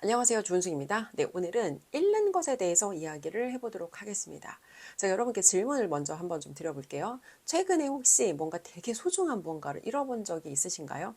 안녕하세요. 주은숙입니다. 네, 오늘은 잃는 것에 대해서 이야기를 해보도록 하겠습니다. 제가 여러분께 질문을 먼저 한번 좀 드려볼게요. 최근에 혹시 뭔가 되게 소중한 무언가를 잃어본 적이 있으신가요?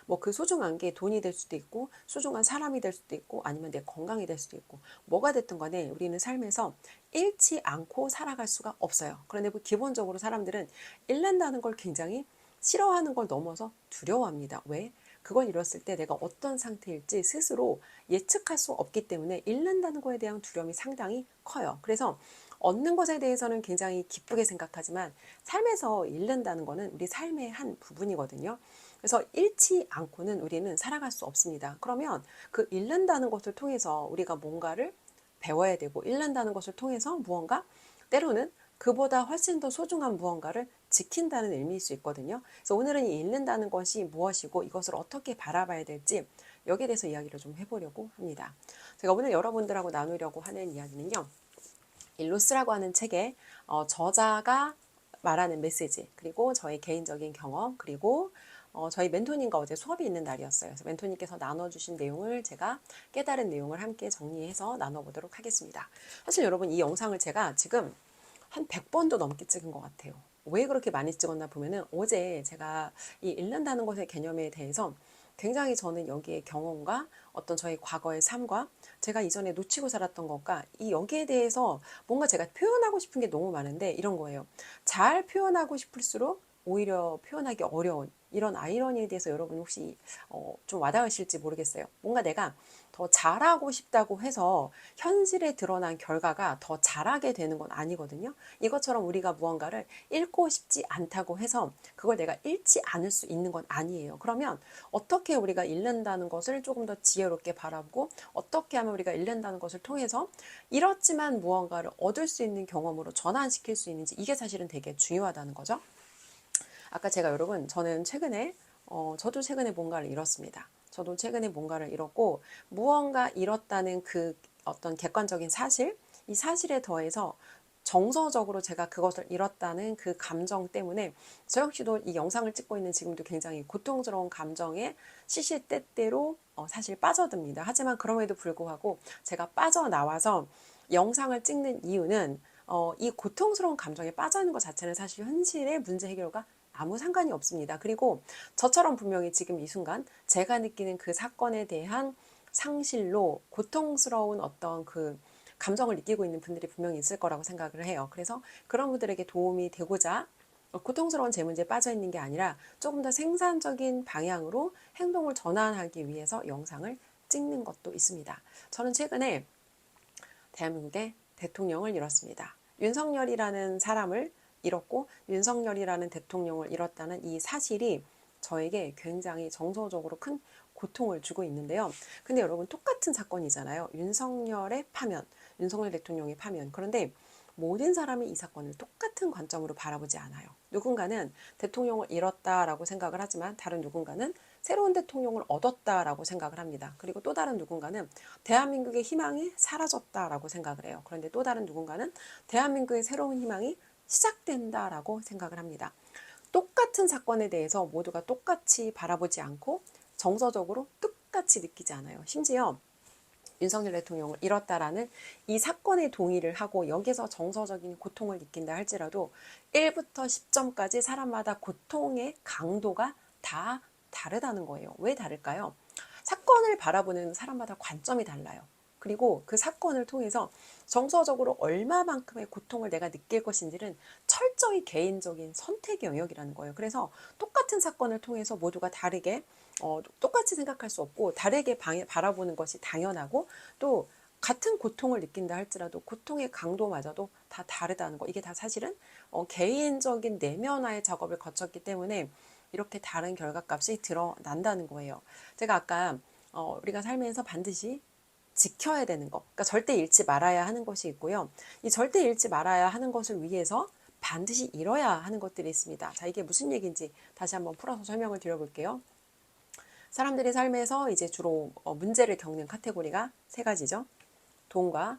뭐 그 소중한 게 돈이 될 수도 있고, 소중한 사람이 될 수도 있고, 아니면 내 건강이 될 수도 있고, 뭐가 됐든 간에 우리는 삶에서 잃지 않고 살아갈 수가 없어요. 그런데 뭐 기본적으로 사람들은 잃는다는 걸 굉장히 싫어하는 걸 넘어서 두려워합니다. 왜? 그걸 잃었을 때 내가 어떤 상태일지 스스로 예측할 수 없기 때문에 잃는다는 거에 대한 두려움이 상당히 커요. 그래서 얻는 것에 대해서는 굉장히 기쁘게 생각하지만 삶에서 잃는다는 거는 우리 삶의 한 부분이거든요. 그래서 잃지 않고는 우리는 살아갈 수 없습니다. 그러면 그 잃는다는 것을 통해서 우리가 뭔가를 배워야 되고 잃는다는 것을 통해서 무언가 때로는 그보다 훨씬 더 소중한 무언가를 지킨다는 의미일 수 있거든요. 그래서 오늘은 이 잃는다는 것이 무엇이고 이것을 어떻게 바라봐야 될지 여기에 대해서 이야기를 좀 해보려고 합니다. 제가 오늘 여러분들하고 나누려고 하는 이야기는요. 이 로스라고 하는 책의 저자가 말하는 메시지, 그리고 저의 개인적인 경험, 그리고 저희 멘토님과 어제 수업이 있는 날이었어요. 그래서 멘토님께서 나눠주신 내용을 제가 깨달은 내용을 함께 정리해서 나눠보도록 하겠습니다. 사실 여러분 이 영상을 제가 지금 한 100번도 넘게 찍은 것 같아요. 왜 그렇게 많이 찍었나 보면은 어제 제가 이 잃는다는 것의 개념에 대해서 굉장히 저는 여기에 경험과 어떤 저의 과거의 삶과 제가 이전에 놓치고 살았던 것과 이 여기에 대해서 뭔가 제가 표현하고 싶은 게 너무 많은데 이런 거예요. 잘 표현하고 싶을수록 오히려 표현하기 어려운 이런 아이러니에 대해서 여러분 혹시 좀 와닿으실지 모르겠어요. 뭔가 내가 더 잘하고 싶다고 해서 현실에 드러난 결과가 더 잘하게 되는 건 아니거든요. 이것처럼 우리가 무언가를 잃고 싶지 않다고 해서 그걸 내가 잃지 않을 수 있는 건 아니에요. 그러면 어떻게 우리가 잃는다는 것을 조금 더 지혜롭게 바라보고 어떻게 하면 우리가 잃는다는 것을 통해서 잃었지만 무언가를 얻을 수 있는 경험으로 전환시킬 수 있는지 이게 사실은 되게 중요하다는 거죠. 아까 제가 여러분 저도 최근에 뭔가를 잃었습니다. 저도 최근에 뭔가를 잃었고 무언가 잃었다는 그 어떤 객관적인 사실, 이 사실에 더해서 정서적으로 제가 그것을 잃었다는 그 감정 때문에 저 역시도 이 영상을 찍고 있는 지금도 굉장히 고통스러운 감정에 시시때때로 사실 빠져듭니다. 하지만 그럼에도 불구하고 제가 빠져나와서 영상을 찍는 이유는 이 고통스러운 감정에 빠져있는 것 자체는 사실 현실의 문제 해결과 아무 상관이 없습니다. 그리고 저처럼 분명히 지금 이 순간 제가 느끼는 그 사건에 대한 상실로 고통스러운 어떤 그 감정을 느끼고 있는 분들이 분명히 있을 거라고 생각을 해요. 그래서 그런 분들에게 도움이 되고자 고통스러운 제 문제에 빠져 있는 게 아니라 조금 더 생산적인 방향으로 행동을 전환하기 위해서 영상을 찍는 것도 있습니다. 저는 최근에 대한민국의 대통령을 잃었습니다. 윤석열이라는 사람을 잃었고 윤석열이라는 대통령을 잃었다는 이 사실이 저에게 굉장히 정서적으로 큰 고통을 주고 있는데요. 근데 여러분 똑같은 사건이잖아요. 윤석열의 파면, 윤석열 대통령의 파면. 그런데 모든 사람이 이 사건을 똑같은 관점으로 바라보지 않아요. 누군가는 대통령을 잃었다라고 생각을 하지만 다른 누군가는 새로운 대통령을 얻었다라고 생각을 합니다. 그리고 또 다른 누군가는 대한민국의 희망이 사라졌다라고 생각을 해요. 그런데 또 다른 누군가는 대한민국의 새로운 희망이 시작된다라고 생각을 합니다. 똑같은 사건에 대해서 모두가 똑같이 바라보지 않고 정서적으로 똑같이 느끼지 않아요. 심지어 윤석열 대통령을 잃었다라는 이 사건에 동의를 하고 여기서 정서적인 고통을 느낀다 할지라도 1부터 10점까지 사람마다 고통의 강도가 다 다르다는 거예요. 왜 다를까요? 사건을 바라보는 사람마다 관점이 달라요. 그리고 그 사건을 통해서 정서적으로 얼마만큼의 고통을 내가 느낄 것인지는 철저히 개인적인 선택의 영역이라는 거예요. 그래서 똑같은 사건을 통해서 모두가 다르게 똑같이 생각할 수 없고 다르게 바라보는 것이 당연하고 또 같은 고통을 느낀다 할지라도 고통의 강도마저도 다 다르다는 거. 이게 다 사실은 개인적인 내면화의 작업을 거쳤기 때문에 이렇게 다른 결과값이 드러난다는 거예요. 제가 아까 우리가 살면서 반드시 지켜야 되는 것, 그러니까 절대 잃지 말아야 하는 것이 있고요. 이 절대 잃지 말아야 하는 것을 위해서 반드시 잃어야 하는 것들이 있습니다. 자, 이게 무슨 얘기인지 다시 한번 풀어서 설명을 드려볼게요. 사람들의 삶에서 이제 주로 문제를 겪는 카테고리가 세 가지죠. 돈과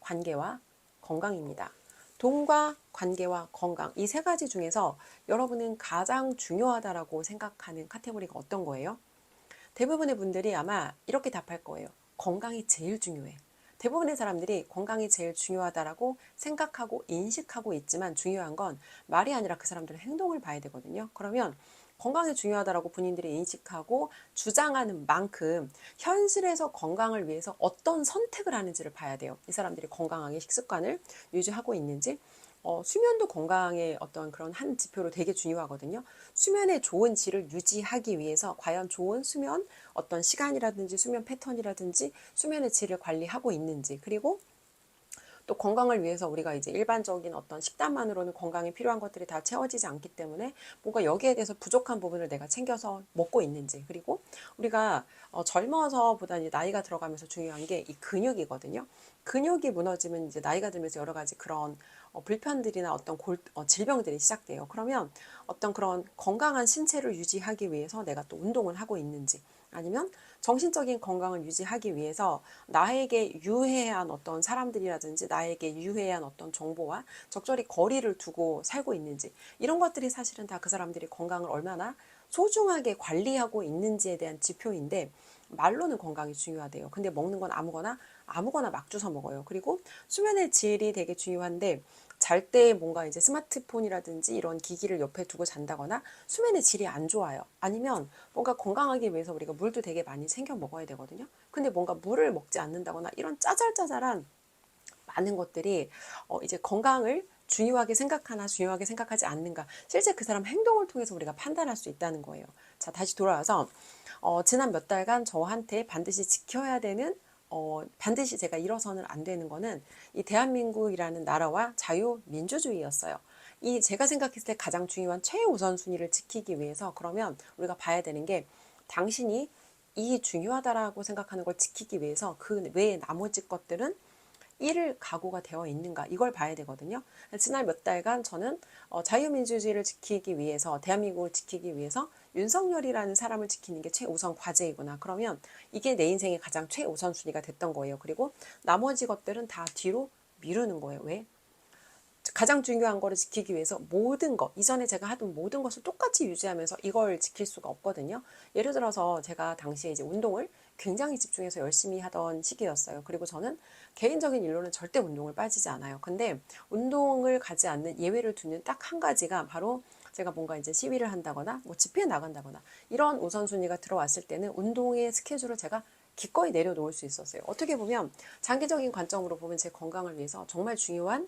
관계와 건강입니다. 돈과 관계와 건강, 이 세 가지 중에서 여러분은 가장 중요하다라고 생각하는 카테고리가 어떤 거예요? 대부분의 분들이 아마 이렇게 답할 거예요. 건강이 제일 중요해. 대부분의 사람들이 건강이 제일 중요하다라고 생각하고 인식하고 있지만 중요한 건 말이 아니라 그 사람들의 행동을 봐야 되거든요. 그러면 건강이 중요하다라고 본인들이 인식하고 주장하는 만큼 현실에서 건강을 위해서 어떤 선택을 하는지를 봐야 돼요. 이 사람들이 건강하게 식습관을 유지하고 있는지. 수면도 건강의 어떤 그런 한 지표로 되게 중요하거든요. 수면의 좋은 질을 유지하기 위해서 과연 좋은 수면, 어떤 시간이라든지 수면 패턴이라든지 수면의 질을 관리하고 있는지, 그리고 또 건강을 위해서 우리가 이제 일반적인 어떤 식단만으로는 건강에 필요한 것들이 다 채워지지 않기 때문에 뭔가 여기에 대해서 부족한 부분을 내가 챙겨서 먹고 있는지, 그리고 우리가 젊어서보다 이제 나이가 들어가면서 중요한 게 이 근육이거든요. 근육이 무너지면 이제 나이가 들면서 여러 가지 그런 불편들이나 어떤 질병들이 시작돼요. 그러면 어떤 그런 건강한 신체를 유지하기 위해서 내가 또 운동을 하고 있는지, 아니면 정신적인 건강을 유지하기 위해서 나에게 유해한 어떤 사람들이라든지 나에게 유해한 어떤 정보와 적절히 거리를 두고 살고 있는지, 이런 것들이 사실은 다 그 사람들이 건강을 얼마나 소중하게 관리하고 있는지에 대한 지표인데, 말로는 건강이 중요하대요. 근데 먹는 건 아무거나 막 주워 먹어요. 그리고 수면의 질이 되게 중요한데, 잘 때 뭔가 이제 스마트폰이라든지 이런 기기를 옆에 두고 잔다거나 수면의 질이 안 좋아요. 아니면 뭔가 건강하기 위해서 우리가 물도 되게 많이 챙겨 먹어야 되거든요. 근데 뭔가 물을 먹지 않는다거나 이런 짜잘짜잘한 많은 것들이 이제 건강을 중요하게 생각하나 중요하게 생각하지 않는가, 실제 그 사람 행동을 통해서 우리가 판단할 수 있다는 거예요. 자, 다시 돌아와서 지난 몇 달간 저한테 반드시 지켜야 되는, 반드시 제가 잃어서는 안 되는 거는 이 대한민국이라는 나라와 자유민주주의였어요. 이 제가 생각했을 때 가장 중요한 최우선순위를 지키기 위해서, 그러면 우리가 봐야 되는 게, 당신이 이 중요하다라고 생각하는 걸 지키기 위해서 그 외의 나머지 것들은 이를 각오가 되어 있는가, 이걸 봐야 되거든요. 지난 몇 달간 저는 자유민주주의를 지키기 위해서, 대한민국을 지키기 위해서 윤석열이라는 사람을 지키는 게 최우선 과제이구나. 그러면 이게 내 인생의 가장 최우선 순위가 됐던 거예요. 그리고 나머지 것들은 다 뒤로 미루는 거예요. 왜? 가장 중요한 거를 지키기 위해서 모든 것, 이전에 제가 하던 모든 것을 똑같이 유지하면서 이걸 지킬 수가 없거든요. 예를 들어서 제가 당시에 이제 운동을 굉장히 집중해서 열심히 하던 시기였어요. 그리고 저는 개인적인 일로는 절대 운동을 빠지지 않아요. 근데 운동을 가지 않는 예외를 두는 딱 한 가지가 바로, 제가 뭔가 이제 시위를 한다거나 뭐 집회에 나간다거나 이런 우선순위가 들어왔을 때는 운동의 스케줄을 제가 기꺼이 내려놓을 수 있었어요. 어떻게 보면 장기적인 관점으로 보면 제 건강을 위해서 정말 중요한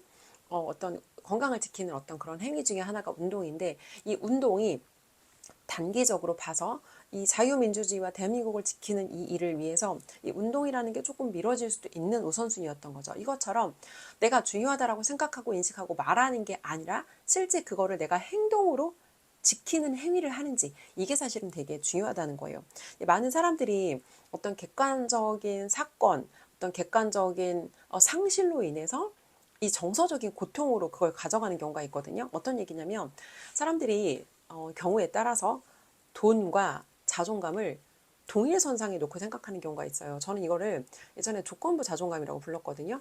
어떤 건강을 지키는 어떤 그런 행위 중에 하나가 운동인데, 이 운동이 단기적으로 봐서 이 자유민주주의와 대한민국을 지키는 이 일을 위해서 이 운동이라는 게 조금 미뤄질 수도 있는 우선순위였던 거죠. 이것처럼 내가 중요하다라고 생각하고 인식하고 말하는 게 아니라 실제 그거를 내가 행동으로 지키는 행위를 하는지, 이게 사실은 되게 중요하다는 거예요. 많은 사람들이 어떤 객관적인 사건, 어떤 객관적인 상실로 인해서 이 정서적인 고통으로 그걸 가져가는 경우가 있거든요. 어떤 얘기냐면, 사람들이 경우에 따라서 돈과 자존감을 동일선상에 놓고 생각하는 경우가 있어요. 저는 이거를 예전에 조건부 자존감이라고 불렀거든요.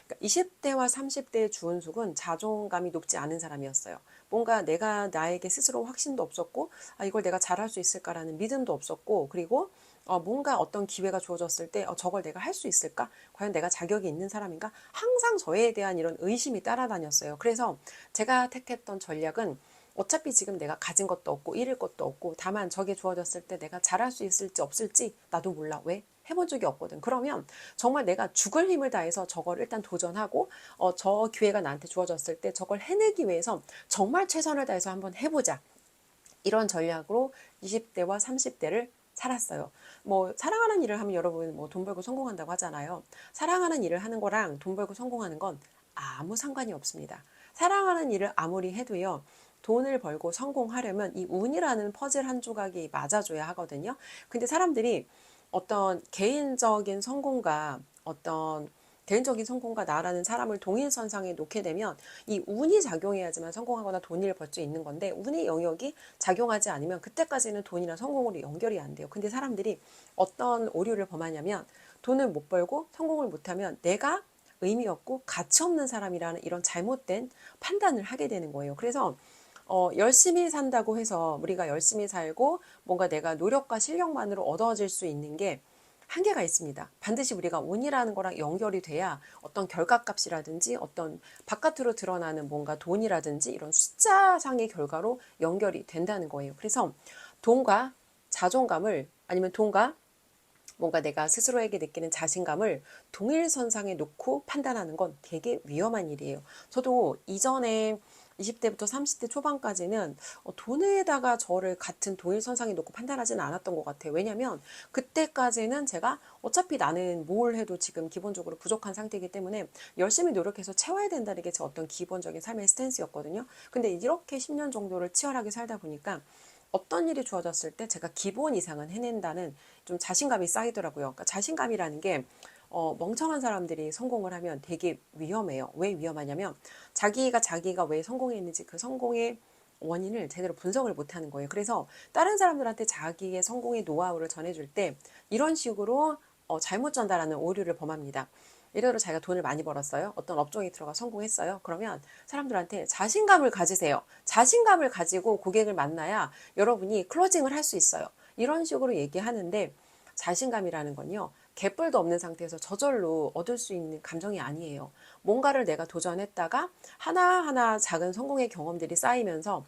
그러니까 20대와 30대의 주은숙은 자존감이 높지 않은 사람이었어요. 뭔가 내가 나에게 스스로 확신도 없었고, 이걸 내가 잘할 수 있을까라는 믿음도 없었고, 그리고 뭔가 어떤 기회가 주어졌을 때 저걸 내가 할 수 있을까? 과연 내가 자격이 있는 사람인가? 항상 저에 대한 이런 의심이 따라다녔어요. 그래서 제가 택했던 전략은, 어차피 지금 내가 가진 것도 없고 잃을 것도 없고, 다만 저게 주어졌을 때 내가 잘할 수 있을지 없을지 나도 몰라. 왜? 해본 적이 없거든. 그러면 정말 내가 죽을 힘을 다해서 저걸 일단 도전하고, 저 기회가 나한테 주어졌을 때 저걸 해내기 위해서 정말 최선을 다해서 한번 해보자. 이런 전략으로 20대와 30대를 살았어요. 뭐 사랑하는 일을 하면 여러분 뭐 돈 벌고 성공한다고 하잖아요. 사랑하는 일을 하는 거랑 돈 벌고 성공하는 건 아무 상관이 없습니다. 사랑하는 일을 아무리 해도요, 돈을 벌고 성공하려면 이 운이라는 퍼즐 한 조각이 맞아줘야 하거든요. 근데 사람들이 어떤 개인적인 성공과 나라는 사람을 동일선상에 놓게 되면 이 운이 작용해야지만 성공하거나 돈을 벌 수 있는 건데, 운의 영역이 작용하지 않으면 그때까지는 돈이나 성공으로 연결이 안 돼요. 근데 사람들이 어떤 오류를 범하냐면, 돈을 못 벌고 성공을 못하면 내가 의미 없고 가치 없는 사람이라는 이런 잘못된 판단을 하게 되는 거예요. 그래서 열심히 산다고 해서 우리가 열심히 살고 뭔가 내가 노력과 실력만으로 얻어질 수 있는 게 한계가 있습니다. 반드시 우리가 운이라는 거랑 연결이 돼야 어떤 결과값이라든지 어떤 바깥으로 드러나는 뭔가 돈이라든지 이런 숫자상의 결과로 연결이 된다는 거예요. 그래서 돈과 자존감을 아니면 돈과 뭔가 내가 스스로에게 느끼는 자신감을 동일선상에 놓고 판단하는 건 되게 위험한 일이에요. 저도 이전에 20대부터 30대 초반까지는 돈에다가 저를 같은 동일선상에 놓고 판단하지는 않았던 것 같아요. 왜냐면 그때까지는 제가 어차피 나는 뭘 해도 지금 기본적으로 부족한 상태이기 때문에 열심히 노력해서 채워야 된다는 게 제 어떤 기본적인 삶의 스탠스였거든요. 근데 이렇게 10년 정도를 치열하게 살다 보니까 어떤 일이 주어졌을 때 제가 기본 이상은 해낸다는 좀 자신감이 쌓이더라고요. 그러니까 자신감이라는 게 멍청한 사람들이 성공을 하면 되게 위험해요. 왜 위험하냐면 자기가 왜 성공했는지 그 성공의 원인을 제대로 분석을 못하는 거예요. 그래서 다른 사람들한테 자기의 성공의 노하우를 전해줄 때 이런 식으로 잘못 전달하는 오류를 범합니다. 예를 들어 자기가 돈을 많이 벌었어요. 어떤 업종에 들어가 성공했어요. 그러면 사람들한테 자신감을 가지세요. 자신감을 가지고 고객을 만나야 여러분이 클로징을 할 수 있어요. 이런 식으로 얘기하는데 자신감이라는 건요. 개뿔도 없는 상태에서 저절로 얻을 수 있는 감정이 아니에요. 뭔가를 내가 도전했다가 하나하나 작은 성공의 경험들이 쌓이면서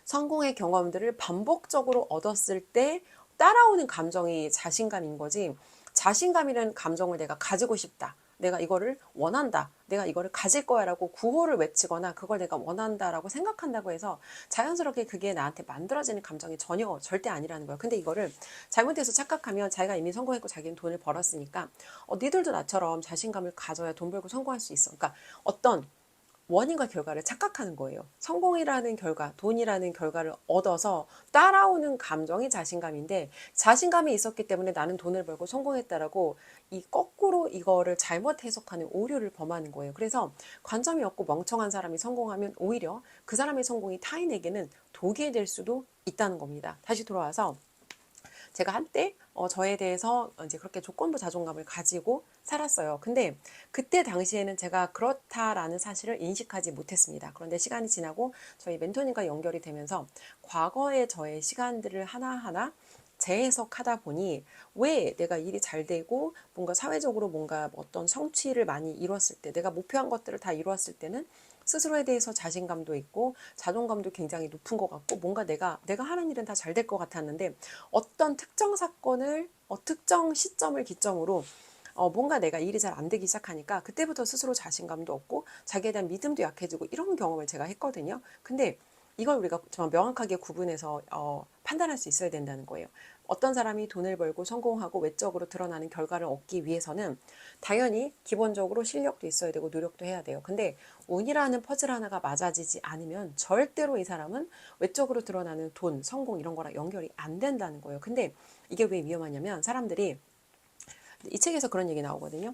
성공의 경험들을 반복적으로 얻었을 때 따라오는 감정이 자신감인 거지. 자신감이라는 감정을 내가 가지고 싶다. 내가 이거를 원한다. 내가 이거를 가질 거야 라고 구호를 외치거나 그걸 내가 원한다라고 생각한다고 해서 자연스럽게 그게 나한테 만들어지는 감정이 전혀 절대 아니라는 거예요. 근데 이거를 잘못해서 착각하면 자기가 이미 성공했고 자기는 돈을 벌었으니까 니들도 나처럼 자신감을 가져야 돈 벌고 성공할 수 있어. 그러니까 어떤 원인과 결과를 착각하는 거예요. 성공이라는 결과, 돈이라는 결과를 얻어서 따라오는 감정이 자신감인데 자신감이 있었기 때문에 나는 돈을 벌고 성공했다라고 이 거꾸로 이거를 잘못 해석하는 오류를 범하는 거예요. 그래서 관점이 없고 멍청한 사람이 성공하면 오히려 그 사람의 성공이 타인에게는 독이 될 수도 있다는 겁니다. 다시 돌아와서 제가 한때 저에 대해서 이제 그렇게 조건부 자존감을 가지고 살았어요. 근데 그때 당시에는 제가 그렇다라는 사실을 인식하지 못했습니다. 그런데 시간이 지나고 저희 멘토님과 연결이 되면서 과거의 저의 시간들을 하나하나 재해석하다 보니 왜 내가 일이 잘 되고 뭔가 사회적으로 뭔가 어떤 성취를 많이 이뤘을 때 내가 목표한 것들을 다 이루었을 때는 스스로에 대해서 자신감도 있고 자존감도 굉장히 높은 것 같고 뭔가 내가 하는 일은 다 잘 될 것 같았는데 어떤 특정 사건을 특정 시점을 기점으로 뭔가 내가 일이 잘 안 되기 시작하니까 그때부터 스스로 자신감도 없고 자기에 대한 믿음도 약해지고 이런 경험을 제가 했거든요. 근데 이걸 우리가 정말 명확하게 구분해서 판단할 수 있어야 된다는 거예요. 어떤 사람이 돈을 벌고 성공하고 외적으로 드러나는 결과를 얻기 위해서는 당연히 기본적으로 실력도 있어야 되고 노력도 해야 돼요. 근데 운이라는 퍼즐 하나가 맞아지지 않으면 절대로 이 사람은 외적으로 드러나는 돈, 성공 이런 거랑 연결이 안 된다는 거예요. 근데 이게 왜 위험하냐면 사람들이 이 책에서 그런 얘기 나오거든요.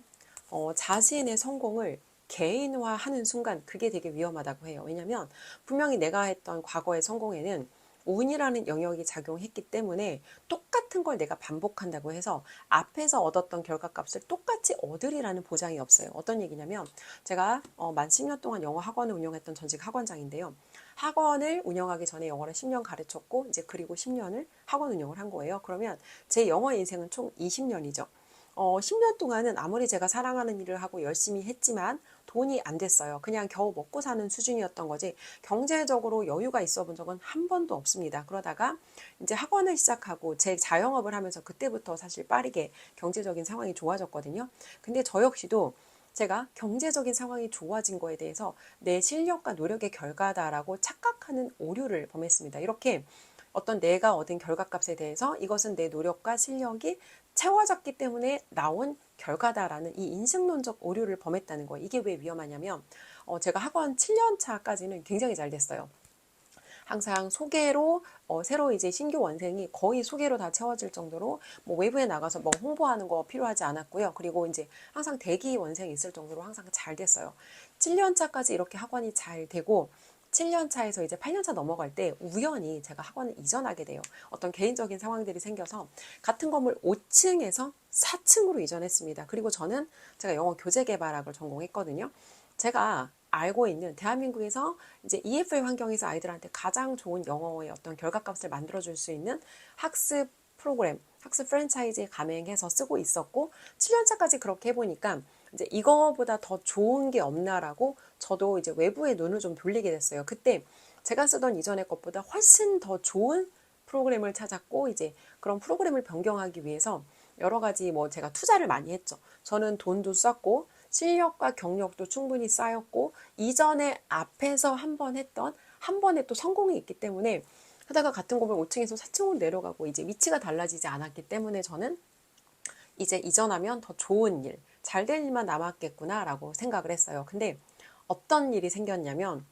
자신의 성공을 개인화하는 순간 그게 되게 위험하다고 해요. 왜냐하면 분명히 내가 했던 과거의 성공에는 운이라는 영역이 작용했기 때문에 똑같은 걸 내가 반복한다고 해서 앞에서 얻었던 결과값을 똑같이 얻으리라는 보장이 없어요. 어떤 얘기냐면 제가 만 10년 동안 영어 학원을 운영했던 전직 학원장인데요. 학원을 운영하기 전에 영어를 10년 가르쳤고 이제 그리고 10년을 학원 운영을 한 거예요. 그러면 제 영어 인생은 총 20년이죠. 10년 동안은 아무리 제가 사랑하는 일을 하고 열심히 했지만 돈이 안 됐어요. 그냥 겨우 먹고 사는 수준이었던 거지 경제적으로 여유가 있어 본 적은 한 번도 없습니다. 그러다가 이제 학원을 시작하고 제 자영업을 하면서 그때부터 사실 빠르게 경제적인 상황이 좋아졌거든요. 근데 저 역시도 제가 경제적인 상황이 좋아진 거에 대해서 내 실력과 노력의 결과다라고 착각하는 오류를 범했습니다. 이렇게 어떤 내가 얻은 결과값에 대해서 이것은 내 노력과 실력이 채워졌기 때문에 나온 결과다라는 이 인식론적 오류를 범했다는 거예요. 이게 왜 위험하냐면 제가 학원 7년 차까지는 굉장히 잘 됐어요. 항상 소개로 새로 이제 신규 원생이 거의 소개로 다 채워질 정도로 뭐 외부에 나가서 뭐 홍보하는 거 필요하지 않았고요. 그리고 이제 항상 대기 원생이 있을 정도로 항상 잘 됐어요. 7년 차까지 이렇게 학원이 잘 되고 7년 차에서 이제 8년 차 넘어갈 때 우연히 제가 학원을 이전하게 돼요. 어떤 개인적인 상황들이 생겨서 같은 건물 5층에서 4층으로 이전했습니다. 그리고 저는 제가 영어 교재 개발학을 전공했거든요. 제가 알고 있는 대한민국에서 이제 EFL 환경에서 아이들한테 가장 좋은 영어의 어떤 결과값을 만들어줄 수 있는 학습 프로그램, 학습 프랜차이즈에 가맹해서 쓰고 있었고 7년차까지 그렇게 해보니까 이제 이거보다 더 좋은 게 없나라고 저도 이제 외부의 눈을 좀 돌리게 됐어요. 그때 제가 쓰던 이전의 것보다 훨씬 더 좋은 프로그램을 찾았고 이제 그런 프로그램을 변경하기 위해서 여러 가지 뭐 제가 투자를 많이 했죠. 저는 돈도 썼고 실력과 경력도 충분히 쌓였고 이전에 앞에서 한 번 했던 한 번에 또 성공이 있기 때문에 하다가 같은 건물 5층에서 4층으로 내려가고 이제 위치가 달라지지 않았기 때문에 저는 이제 이전하면 더 좋은 일, 잘 될 일만 남았겠구나라고 생각을 했어요. 근데 어떤 일이 생겼냐면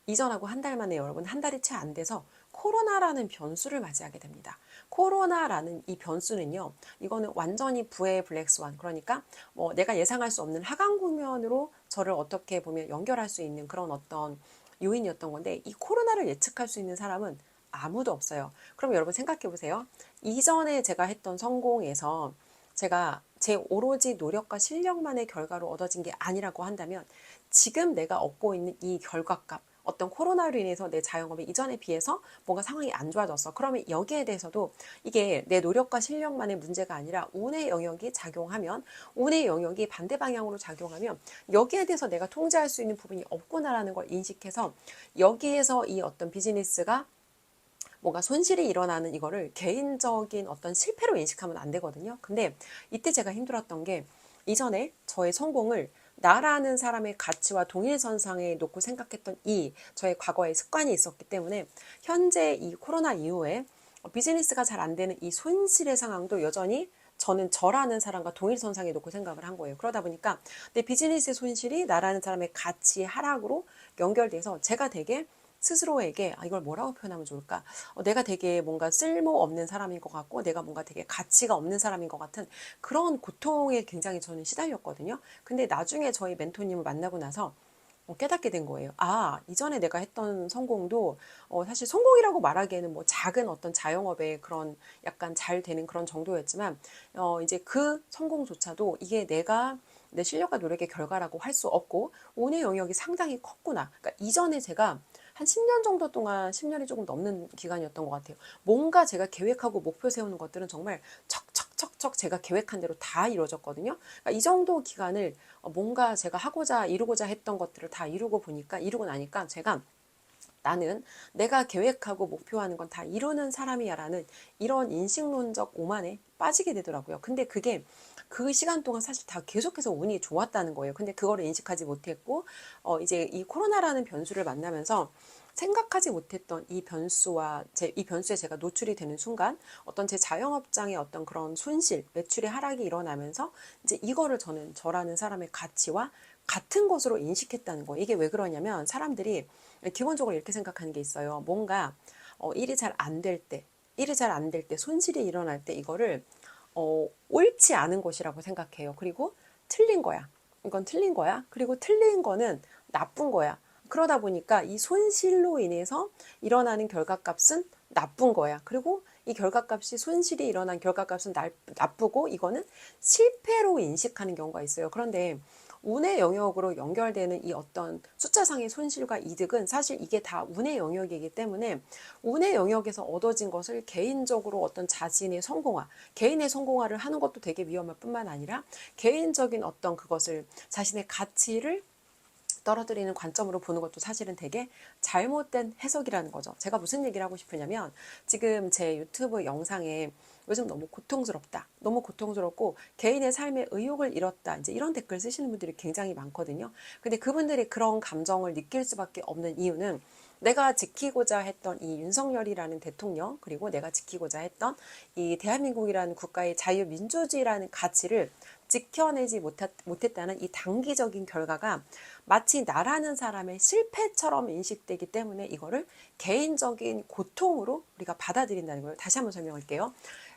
이전하고 한 달 만에 여러분 한 달이 채 안 돼서 코로나라는 변수를 맞이하게 됩니다. 코로나라는 이 변수는요, 이거는 완전히 부의 블랙스완, 그러니까 뭐 내가 예상할 수 없는 하강 국면으로 저를 어떻게 보면 연결할 수 있는 그런 어떤 요인이었던 건데 이 코로나를 예측할 수 있는 사람은 아무도 없어요. 그럼 여러분 생각해 보세요. 이전에 제가 했던 성공에서 제가 제 오로지 노력과 실력만의 결과로 얻어진 게 아니라고 한다면 지금 내가 얻고 있는 이 결과값, 어떤 코로나로 인해서 내 자영업이 이전에 비해서 뭔가 상황이 안 좋아졌어. 그러면 여기에 대해서도 이게 내 노력과 실력만의 문제가 아니라 운의 영역이 작용하면, 운의 영역이 반대 방향으로 작용하면 여기에 대해서 내가 통제할 수 있는 부분이 없구나라는 걸 인식해서 여기에서 이 어떤 비즈니스가 뭔가 손실이 일어나는 이거를 개인적인 어떤 실패로 인식하면 안 되거든요. 근데 이때 제가 힘들었던 게 이전에 저의 성공을 나라는 사람의 가치와 동일선상에 놓고 생각했던 이 저의 과거의 습관이 있었기 때문에 현재 이 코로나 이후에 비즈니스가 잘 안 되는 이 손실의 상황도 여전히 저는 저라는 사람과 동일선상에 놓고 생각을 한 거예요. 그러다 보니까 내 비즈니스의 손실이 나라는 사람의 가치의 하락으로 연결돼서 제가 되게 스스로에게 이걸 뭐라고 표현하면 좋을까? 내가 되게 뭔가 쓸모없는 사람인 것 같고 내가 뭔가 되게 가치가 없는 사람인 것 같은 그런 고통에 굉장히 저는 시달렸거든요. 근데 나중에 저희 멘토님을 만나고 나서 깨닫게 된 거예요. 이전에 내가 했던 성공도 사실 성공이라고 말하기에는 뭐 작은 어떤 자영업의 그런 약간 잘 되는 그런 정도였지만 이제 그 성공조차도 이게 내가 내 실력과 노력의 결과라고 할 수 없고 운의 영역이 상당히 컸구나. 그러니까 이전에 제가 한 10년 정도 동안 10년이 조금 넘는 기간이었던 것 같아요. 뭔가 제가 계획하고 목표 세우는 것들은 정말 척척척척 제가 계획한 대로 다 이루어졌거든요. 그러니까 이 정도 기간을 뭔가 제가 하고자 이루고자 했던 것들을 다 이루고 나니까 제가 나는 내가 계획하고 목표하는 건 다 이루는 사람이야 라는 이런 인식론적 오만에 빠지게 되더라고요. 근데 그게 그 시간 동안 사실 다 계속해서 운이 좋았다는 거예요. 근데 그거를 인식하지 못했고 이제 이 코로나라는 변수를 만나면서 생각하지 못했던 이 변수와 이 변수에 제가 노출이 되는 순간 어떤 제 자영업장의 어떤 그런 손실, 매출의 하락이 일어나면서 이제 이거를 저는 저라는 사람의 가치와 같은 것으로 인식했다는 거예요. 이게 왜 그러냐면 사람들이 기본적으로 이렇게 생각하는 게 있어요. 뭔가 일이 잘 안 될 때, 손실이 일어날 때 이거를 옳지 않은 것이라고 생각해요. 그리고 틀린 거야. 이건 틀린 거야. 그리고 틀린 거는 나쁜 거야. 그러다 보니까 이 손실로 인해서 일어나는 결과값은 나쁜 거야. 그리고 이 결과값이 손실이 일어난 결과값은 나쁘고 이거는 실패로 인식하는 경우가 있어요. 그런데 운의 영역으로 연결되는 이 어떤 숫자상의 손실과 이득은 사실 이게 다 운의 영역이기 때문에 운의 영역에서 얻어진 것을 개인적으로 어떤 자신의 성공화, 개인의 성공화를 하는 것도 되게 위험할 뿐만 아니라 개인적인 어떤 그것을 자신의 가치를 떨어뜨리는 관점으로 보는 것도 사실은 되게 잘못된 해석이라는 거죠. 제가 무슨 얘기를 하고 싶으냐면 지금 제 유튜브 영상에 요즘 너무 고통스럽다. 너무 고통스럽고 개인의 삶의 의욕을 잃었다. 이제 이런 댓글 쓰시는 분들이 굉장히 많거든요. 근데 그분들이 그런 감정을 느낄 수밖에 없는 이유는 내가 지키고자 했던 이 윤석열이라는 대통령 그리고 내가 지키고자 했던 이 대한민국이라는 국가의 자유민주주의라는 가치를 지켜내지 못했다는 이 단기적인 결과가 마치 나라는 사람의 실패처럼 인식되기 때문에 이거를 개인적인 고통으로 우리가 받아들인다는 걸 다시 한번 설명할게요.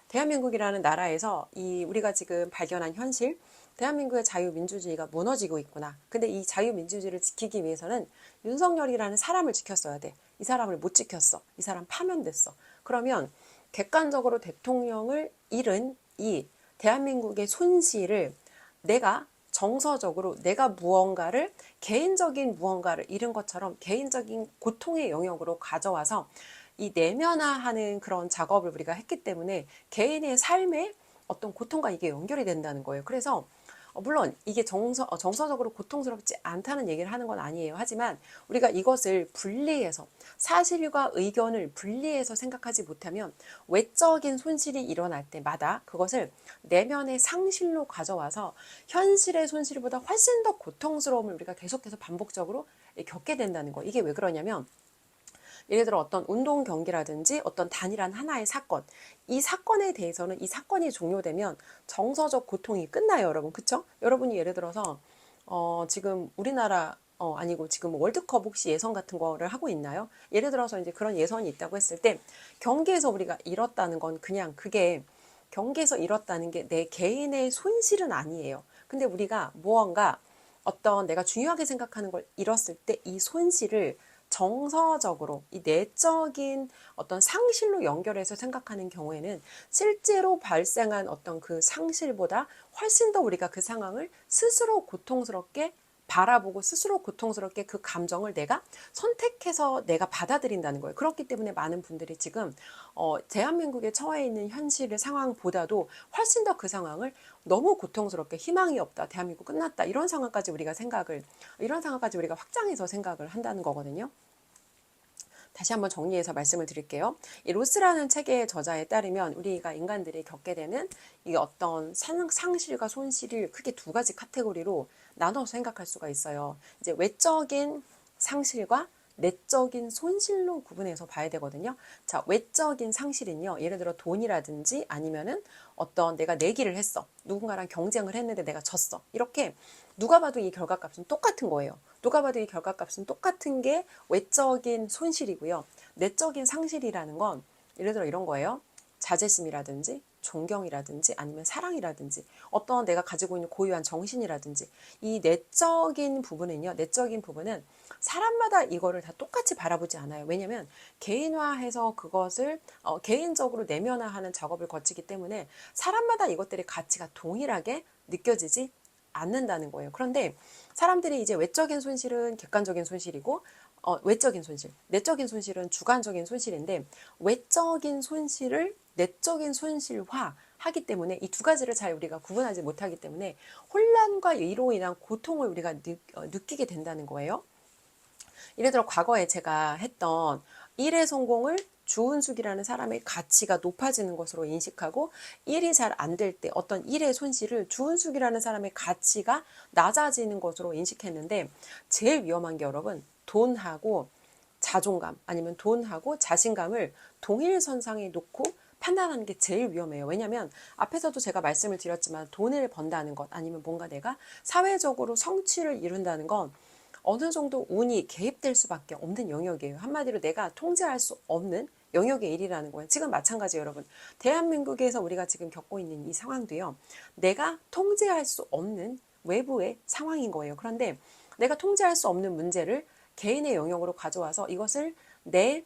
대한민국이라는 나라에서 우리가 지금 발견한 현실, 대한민국의 자유민주주의가 무너지고 있구나. 근데 이 자유민주주의를 지키기 위해서는 윤석열이라는 사람을 지켰어야 돼. 이 사람을 못 지켰어. 이 사람 파면됐어. 그러면 객관적으로 대통령을 잃은 이 대한민국의 손실을 내가 정서적으로 내가 개인적인 무언가를 잃은 것처럼 개인적인 고통의 영역으로 가져와서 이 내면화하는 그런 작업을 우리가 했기 때문에 개인의 삶에 어떤 고통과 이게 연결이 된다는 거예요. 그래서 물론 이게 정서적으로 고통스럽지 않다는 얘기를 하는 건 아니에요. 하지만 우리가 이것을 분리해서 사실과 의견을 분리해서 생각하지 못하면 외적인 손실이 일어날 때마다 그것을 내면의 상실로 가져와서 현실의 손실보다 훨씬 더 고통스러움을 우리가 계속해서 반복적으로 겪게 된다는 거예요. 이게 왜 그러냐면 예를 들어 어떤 운동 경기라든지 어떤 단일한 하나의 사건, 이 사건에 대해서는 이 사건이 종료되면 정서적 고통이 끝나요, 여러분. 그쵸? 여러분이 예를 들어서 지금 우리나라 아니고 지금 월드컵 혹시 예선 같은 거를 하고 있나요? 예를 들어서 이제 그런 예선이 있다고 했을 때 경기에서 우리가 잃었다는 건 그냥 그게 경기에서 잃었다는 게 내 개인의 손실은 아니에요. 근데 우리가 무언가 어떤 내가 중요하게 생각하는 걸 잃었을 때 이 손실을 정서적으로 이 내적인 어떤 상실로 연결해서 생각하는 경우에는 실제로 발생한 어떤 그 상실보다 훨씬 더 우리가 그 상황을 스스로 고통스럽게 바라보고 스스로 고통스럽게 그 감정을 내가 선택해서 내가 받아들인다는 거예요. 그렇기 때문에 많은 분들이 지금 대한민국에 처해 있는 현실의 상황보다도 훨씬 더 그 상황을 너무 고통스럽게 희망이 없다, 대한민국 끝났다 이런 상황까지 우리가 확장해서 생각을 한다는 거거든요. 다시 한번 정리해서 말씀을 드릴게요. 이 로스라는 책의 저자에 따르면 우리가 인간들이 겪게 되는 이 어떤 상실과 손실을 크게 두 가지 카테고리로 나눠서 생각할 수가 있어요. 이제 외적인 상실과 내적인 손실로 구분해서 봐야 되거든요. 자, 외적인 상실은요, 예를 들어 돈이라든지 아니면은 어떤 내가 내기를 했어. 누군가랑 경쟁을 했는데 내가 졌어. 이렇게 누가 봐도 이 결과값은 똑같은 거예요. 누가 봐도 이 결과값은 똑같은 게 외적인 손실이고요. 내적인 상실이라는 건 예를 들어 이런 거예요. 자제심이라든지 존경이라든지 아니면 사랑이라든지 어떤 내가 가지고 있는 고유한 정신이라든지 이 내적인 부분은 사람마다 이거를 다 똑같이 바라보지 않아요. 왜냐하면 개인화해서 그것을 개인적으로 내면화하는 작업을 거치기 때문에 사람마다 이것들의 가치가 동일하게 느껴지지 않는다는 거예요. 그런데 사람들이 이제 외적인 손실은 객관적인 손실이고 외적인 손실, 내적인 손실은 주관적인 손실인데 외적인 손실을 내적인 손실화 하기 때문에 이 두 가지를 잘 우리가 구분하지 못하기 때문에 혼란과 이로 인한 고통을 우리가 느끼게 된다는 거예요. 예를 들어 과거에 제가 했던 일의 성공을 주은숙이라는 사람의 가치가 높아지는 것으로 인식하고 일이 잘 안 될 때 어떤 일의 손실을 주은숙이라는 사람의 가치가 낮아지는 것으로 인식했는데 제일 위험한 게 여러분 돈하고 자존감 아니면 돈하고 자신감을 동일선상에 놓고 판단하는 게 제일 위험해요. 왜냐하면 앞에서도 제가 말씀을 드렸지만 돈을 번다는 것 아니면 뭔가 내가 사회적으로 성취를 이룬다는 건 어느 정도 운이 개입될 수밖에 없는 영역이에요. 한마디로 내가 통제할 수 없는 영역의 일이라는 거예요. 지금 마찬가지 여러분. 대한민국에서 우리가 지금 겪고 있는 이 상황도요. 내가 통제할 수 없는 외부의 상황인 거예요. 그런데 내가 통제할 수 없는 문제를 개인의 영역으로 가져와서 이것을 내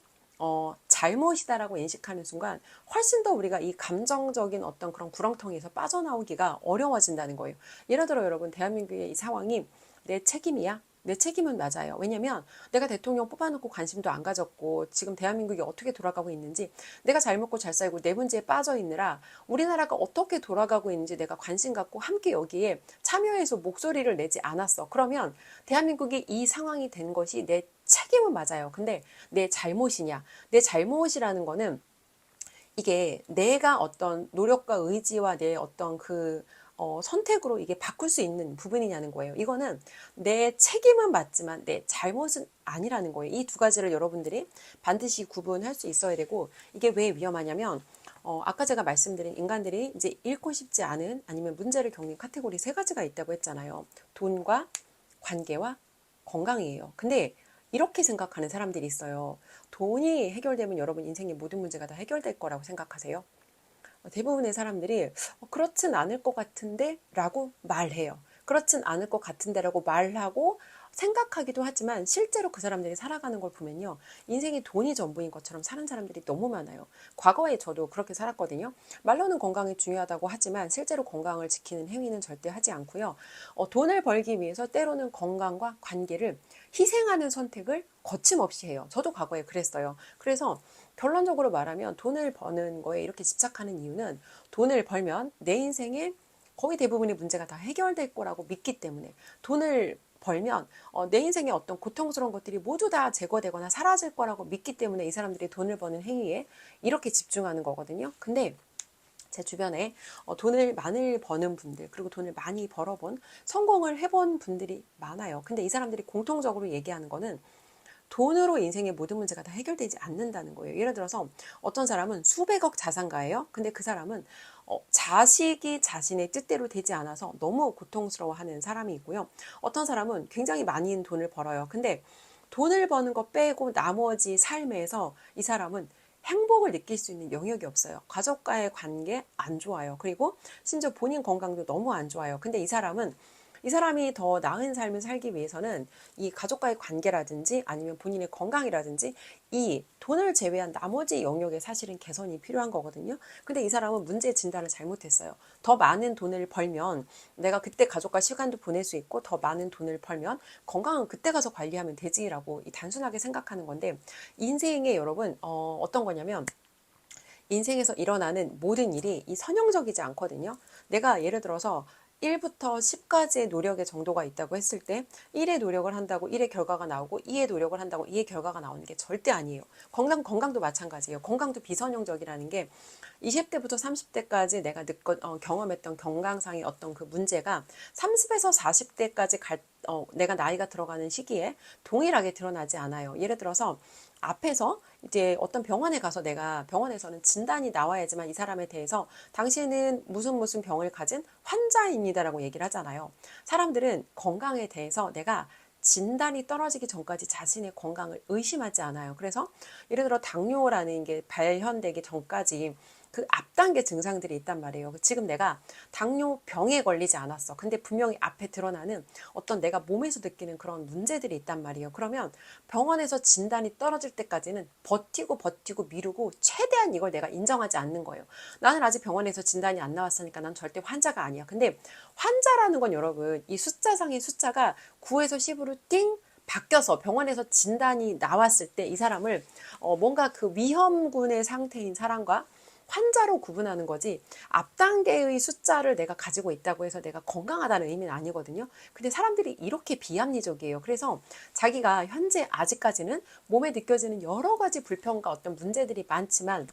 잘못이다라고 인식하는 순간 훨씬 더 우리가 이 감정적인 어떤 그런 구렁텅이에서 빠져나오기가 어려워진다는 거예요. 예를 들어 여러분 대한민국의 이 상황이 내 책임이야? 내 책임은 맞아요. 왜냐면 내가 대통령 뽑아놓고 관심도 안 가졌고 지금 대한민국이 어떻게 돌아가고 있는지 내가 잘 먹고 잘 살고 내 문제에 빠져 있느라 우리나라가 어떻게 돌아가고 있는지 내가 관심 갖고 함께 여기에 참여해서 목소리를 내지 않았어. 그러면 대한민국이 이 상황이 된 것이 내 책임은 맞아요. 근데 내 잘못이냐? 내 잘못이라는 거는 이게 내가 어떤 노력과 의지와 내 어떤 선택으로 이게 바꿀 수 있는 부분이냐는 거예요. 이거는 내 책임은 맞지만 내 잘못은 아니라는 거예요. 이 두 가지를 여러분들이 반드시 구분할 수 있어야 되고 이게 왜 위험하냐면 아까 제가 말씀드린 인간들이 이제 잃고 싶지 않은 아니면 문제를 겪는 카테고리 세 가지가 있다고 했잖아요. 돈과 관계와 건강이에요. 근데 이렇게 생각하는 사람들이 있어요. 돈이 해결되면 여러분 인생의 모든 문제가 다 해결될 거라고 생각하세요? 대부분의 사람들이 그렇진 않을 것 같은데 라고 말해요. 그렇진 않을 것 같은데라고 말하고 생각하기도 하지만 실제로 그 사람들이 살아가는 걸 보면요. 인생이 돈이 전부인 것처럼 사는 사람들이 너무 많아요. 과거에 저도 그렇게 살았거든요. 말로는 건강이 중요하다고 하지만 실제로 건강을 지키는 행위는 절대 하지 않고요. 돈을 벌기 위해서 때로는 건강과 관계를 희생하는 선택을 거침없이 해요. 저도 과거에 그랬어요. 그래서 결론적으로 말하면 돈을 버는 거에 이렇게 집착하는 이유는 돈을 벌면 내 인생에 거의 대부분의 문제가 다 해결될 거라고 믿기 때문에 돈을 벌면 내 인생의 어떤 고통스러운 것들이 모두 다 제거되거나 사라질 거라고 믿기 때문에 이 사람들이 돈을 버는 행위에 이렇게 집중하는 거거든요. 근데 제 주변에 돈을 많이 버는 분들 그리고 돈을 많이 벌어본 성공을 해본 분들이 많아요. 근데 이 사람들이 공통적으로 얘기하는 거는 돈으로 인생의 모든 문제가 다 해결되지 않는다는 거예요. 예를 들어서 어떤 사람은 수백억 자산가예요. 근데 그 사람은 자식이 자신의 뜻대로 되지 않아서 너무 고통스러워하는 사람이 있고요. 어떤 사람은 굉장히 많은 돈을 벌어요. 근데 돈을 버는 거 빼고 나머지 삶에서 이 사람은 행복을 느낄 수 있는 영역이 없어요. 가족과의 관계 안 좋아요. 그리고 심지어 본인 건강도 너무 안 좋아요. 근데 이 사람이 더 나은 삶을 살기 위해서는 이 가족과의 관계라든지 아니면 본인의 건강이라든지 이 돈을 제외한 나머지 영역에 사실은 개선이 필요한 거거든요. 근데 이 사람은 문제 진단을 잘못했어요. 더 많은 돈을 벌면 내가 그때 가족과 시간도 보낼 수 있고 더 많은 돈을 벌면 건강은 그때 가서 관리하면 되지라고 단순하게 생각하는 건데 인생에 여러분 어떤 거냐면 인생에서 일어나는 모든 일이 이 선형적이지 않거든요. 내가 예를 들어서 1부터 10까지의 노력의 정도가 있다고 했을 때 1의 노력을 한다고 1의 결과가 나오고 2의 노력을 한다고 2의 결과가 나오는 게 절대 아니에요. 건강도 마찬가지예요. 건강도 비선형적이라는 게 20대부터 30대까지 내가 경험했던 건강상의 어떤 그 문제가 30에서 40대까지 내가 나이가 들어가는 시기에 동일하게 드러나지 않아요. 예를 들어서 앞에서 이제 어떤 병원에 가서 내가 병원에서는 진단이 나와야지만 이 사람에 대해서 당신은 무슨 병을 가진 환자입니다라고 얘기를 하잖아요. 사람들은 건강에 대해서 내가 진단이 떨어지기 전까지 자신의 건강을 의심하지 않아요. 그래서 예를 들어 당뇨라는 게 발현되기 전까지 그 앞단계 증상들이 있단 말이에요. 지금 내가 당뇨병에 걸리지 않았어. 근데 분명히 앞에 드러나는 어떤 내가 몸에서 느끼는 그런 문제들이 있단 말이에요. 그러면 병원에서 진단이 떨어질 때까지는 버티고 미루고 최대한 이걸 내가 인정하지 않는 거예요. 나는 아직 병원에서 진단이 안 나왔으니까 난 절대 환자가 아니야. 근데 환자라는 건 여러분 이 숫자상의 숫자가 9에서 10으로 띵 바뀌어서 병원에서 진단이 나왔을 때 이 사람을 뭔가 그 위험군의 상태인 사람과 환자로 구분하는 거지 앞 단계의 숫자를 내가 가지고 있다고 해서 내가 건강하다는 의미는 아니거든요. 근데 사람들이 이렇게 비합리적이에요. 그래서 자기가 현재 아직까지는 몸에 느껴지는 여러 가지 불편과 어떤 문제들이 많지만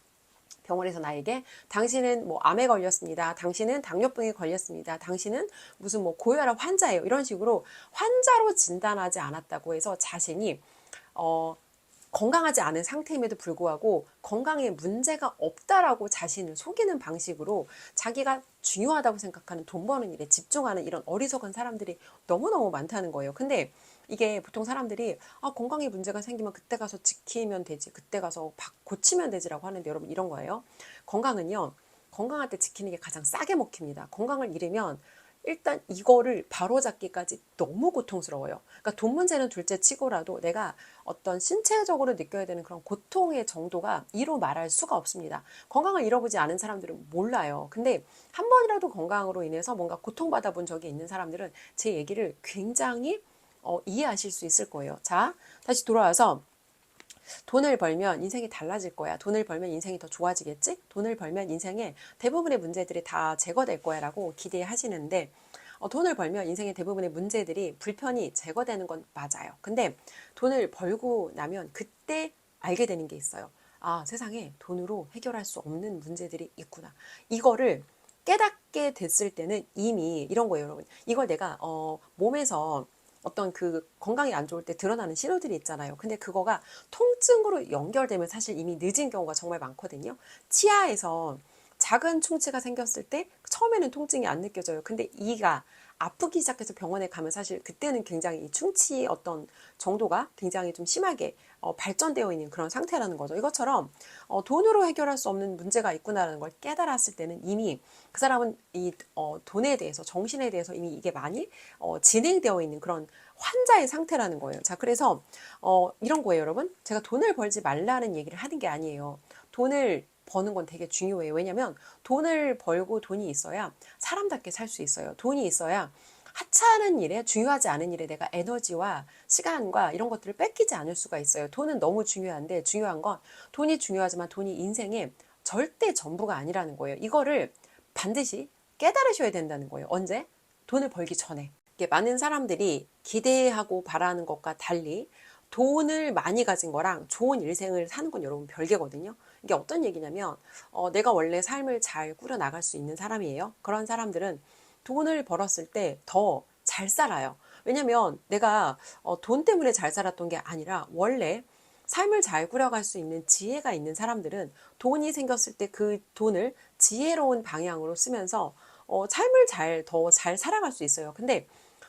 병원에서 나에게 당신은 뭐 암에 걸렸습니다. 당신은 당뇨병에 걸렸습니다. 당신은 무슨 뭐 고혈압 환자예요. 이런 식으로 환자로 진단하지 않았다고 해서 자신이 건강하지 않은 상태임에도 불구하고 건강에 문제가 없다라고 자신을 속이는 방식으로 자기가 중요하다고 생각하는 돈 버는 일에 집중하는 이런 어리석은 사람들이 너무너무 많다는 거예요. 근데 이게 보통 사람들이 건강에 문제가 생기면 그때 가서 지키면 되지, 그때 가서 고치면 되지라고 하는데 여러분 이런 거예요. 건강은요, 건강할 때 지키는 게 가장 싸게 먹힙니다. 건강을 잃으면 일단 이거를 바로잡기까지 너무 고통스러워요. 그러니까 돈 문제는 둘째 치고라도 내가 어떤 신체적으로 느껴야 되는 그런 고통의 정도가 이로 말할 수가 없습니다. 건강을 잃어보지 않은 사람들은 몰라요. 근데 한 번이라도 건강으로 인해서 뭔가 고통받아 본 적이 있는 사람들은 제 얘기를 굉장히 이해하실 수 있을 거예요. 자, 다시 돌아와서 돈을 벌면 인생이 달라질 거야. 돈을 벌면 인생이 더 좋아지겠지? 돈을 벌면 인생의 대부분의 문제들이 다 제거될 거야 라고 기대하시는데 돈을 벌면 인생의 대부분의 문제들이 불편이 제거되는 건 맞아요. 근데 돈을 벌고 나면 그때 알게 되는 게 있어요. 아, 세상에 돈으로 해결할 수 없는 문제들이 있구나. 이거를 깨닫게 됐을 때는 이미 이런 거예요, 여러분. 이걸 내가 몸에서 어떤 그 건강이 안 좋을 때 드러나는 신호들이 있잖아요. 근데 그거가 통증으로 연결되면 사실 이미 늦은 경우가 정말 많거든요. 치아에서 작은 충치가 생겼을 때 처음에는 통증이 안 느껴져요. 근데 이가 아프기 시작해서 병원에 가면 사실 그때는 굉장히 이 충치 어떤 정도가 굉장히 좀 심하게 발전되어 있는 그런 상태라는 거죠. 이것처럼 돈으로 해결할 수 없는 문제가 있구나라는 걸 깨달았을 때는 이미 그 사람은 이 돈에 대해서, 정신에 대해서 이미 이게 많이 진행되어 있는 그런 환자의 상태라는 거예요. 자, 그래서 이런 거예요, 여러분. 제가 돈을 벌지 말라는 얘기를 하는 게 아니에요. 돈을 버는 건 되게 중요해요. 왜냐면 돈을 벌고 돈이 있어야 사람답게 살 수 있어요. 돈이 있어야 하찮은 일에, 중요하지 않은 일에 내가 에너지와 시간과 이런 것들을 뺏기지 않을 수가 있어요. 돈은 너무 중요한데, 중요한 건 돈이 중요하지만 돈이 인생의 절대 전부가 아니라는 거예요. 이거를 반드시 깨달으셔야 된다는 거예요. 언제? 돈을 벌기 전에. 이게 많은 사람들이 기대하고 바라는 것과 달리 돈을 많이 가진 거랑 좋은 일생을 사는 건 여러분 별개거든요. 이게 어떤 얘기냐면 내가 원래 삶을 잘 꾸려나갈 수 있는 사람이에요. 그런 사람들은 돈을 벌었을 때 더 잘 살아요. 왜냐면 내가 돈 때문에 잘 살았던 게 아니라 원래 삶을 잘 꾸려갈 수 있는 지혜가 있는 사람들은 돈이 생겼을 때 그 돈을 지혜로운 방향으로 쓰면서 삶을 더 잘 살아갈 수 있어요. 근데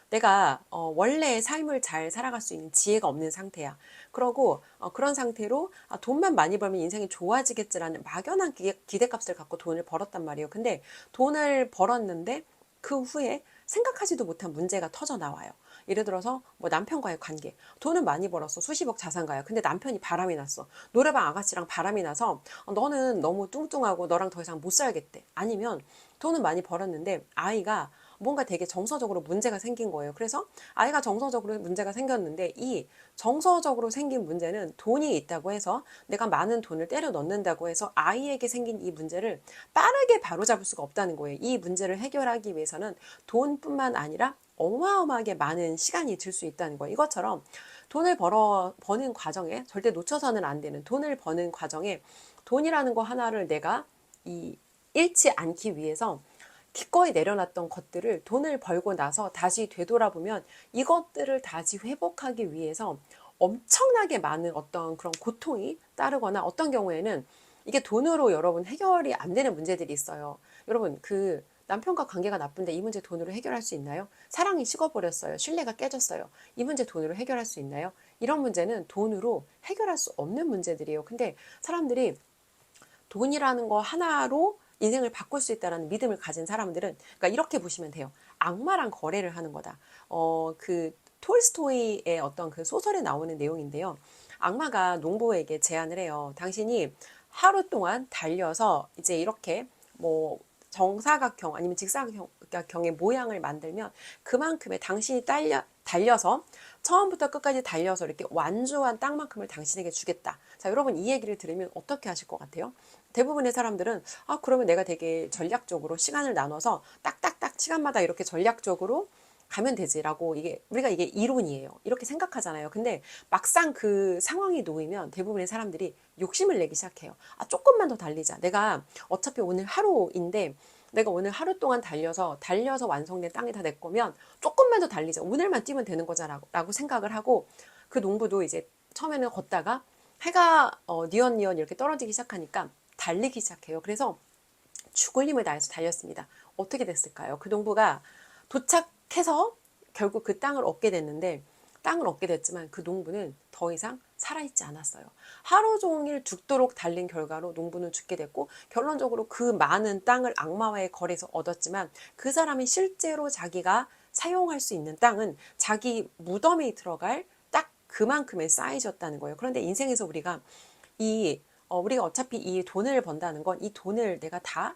내가 원래 삶을 잘 살아갈 수 있는 지혜가 없는 상태야. 그러고 그런 상태로 돈만 많이 벌면 인생이 좋아지겠지라는 막연한 기대값을 갖고 돈을 벌었단 말이에요. 근데 돈을 벌었는데 그 후에 생각하지도 못한 문제가 터져 나와요. 예를 들어서 뭐 남편과의 관계. 돈은 많이 벌었어. 수십억 자산가야. 근데 남편이 바람이 났어. 노래방 아가씨랑 바람이 나서 너는 너무 뚱뚱하고 너랑 더 이상 못 살겠대. 아니면 돈은 많이 벌었는데 아이가 뭔가 되게 정서적으로 문제가 생긴 거예요. 그래서 아이가 정서적으로 문제가 생겼는데 이 정서적으로 생긴 문제는 돈이 있다고 해서 내가 많은 돈을 때려 넣는다고 해서 아이에게 생긴 이 문제를 빠르게 바로잡을 수가 없다는 거예요. 이 문제를 해결하기 위해서는 돈뿐만 아니라 어마어마하게 많은 시간이 들 수 있다는 거예요. 이것처럼 돈을 버는 과정에 절대 놓쳐서는 안 되는 돈을 버는 과정에 돈이라는 거 하나를 내가 잃지 않기 위해서 기꺼이 내려놨던 것들을 돈을 벌고 나서 다시 되돌아보면 이것들을 다시 회복하기 위해서 엄청나게 많은 어떤 그런 고통이 따르거나 어떤 경우에는 이게 돈으로 여러분 해결이 안 되는 문제들이 있어요. 여러분 남편과 관계가 나쁜데 이 문제 돈으로 해결할 수 있나요? 사랑이 식어버렸어요. 신뢰가 깨졌어요. 이 문제 돈으로 해결할 수 있나요? 이런 문제는 돈으로 해결할 수 없는 문제들이에요. 근데 사람들이 돈이라는 거 하나로 인생을 바꿀 수 있다는 믿음을 가진 사람들은 그러니까 이렇게 보시면 돼요. 악마랑 거래를 하는 거다. 그 톨스토이의 어떤 그 소설에 나오는 내용인데요. 악마가 농부에게 제안을 해요. 당신이 하루 동안 달려서 이제 이렇게 뭐 정사각형 아니면 직사각형의 모양을 만들면 그만큼의 당신이 달려서 처음부터 끝까지 달려서 이렇게 완주한 땅만큼을 당신에게 주겠다. 자, 여러분 이 얘기를 들으면 어떻게 하실 것 같아요? 대부분의 사람들은 그러면 내가 되게 전략적으로 시간을 나눠서 딱딱딱 시간마다 이렇게 전략적으로 가면 되지라고 우리가 이게 이론이에요. 이렇게 생각하잖아요. 근데 막상 그 상황이 놓이면 대부분의 사람들이 욕심을 내기 시작해요. 조금만 더 달리자. 내가 어차피 오늘 하루인데 내가 오늘 하루 동안 달려서 완성된 땅이 다 내 거면 조금만 더 달리자. 오늘만 뛰면 되는 거잖아라고 생각을 하고 그 농부도 이제 처음에는 걷다가 해가 뉘엿뉘엿 이렇게 떨어지기 시작하니까 달리기 시작해요. 그래서 죽을 힘을 다해서 달렸습니다. 어떻게 됐을까요? 그 농부가 도착해서 결국 그 땅을 얻게 됐는데 땅을 얻게 됐지만 그 농부는 더 이상 살아있지 않았어요. 하루 종일 죽도록 달린 결과로 농부는 죽게 됐고 결론적으로 그 많은 땅을 악마와의 거래에서 얻었지만 그 사람이 실제로 자기가 사용할 수 있는 땅은 자기 무덤에 들어갈 딱 그만큼의 사이즈였다는 거예요. 그런데 인생에서 우리가 우리가 어차피 이 돈을 번다는 건 이 돈을 내가 다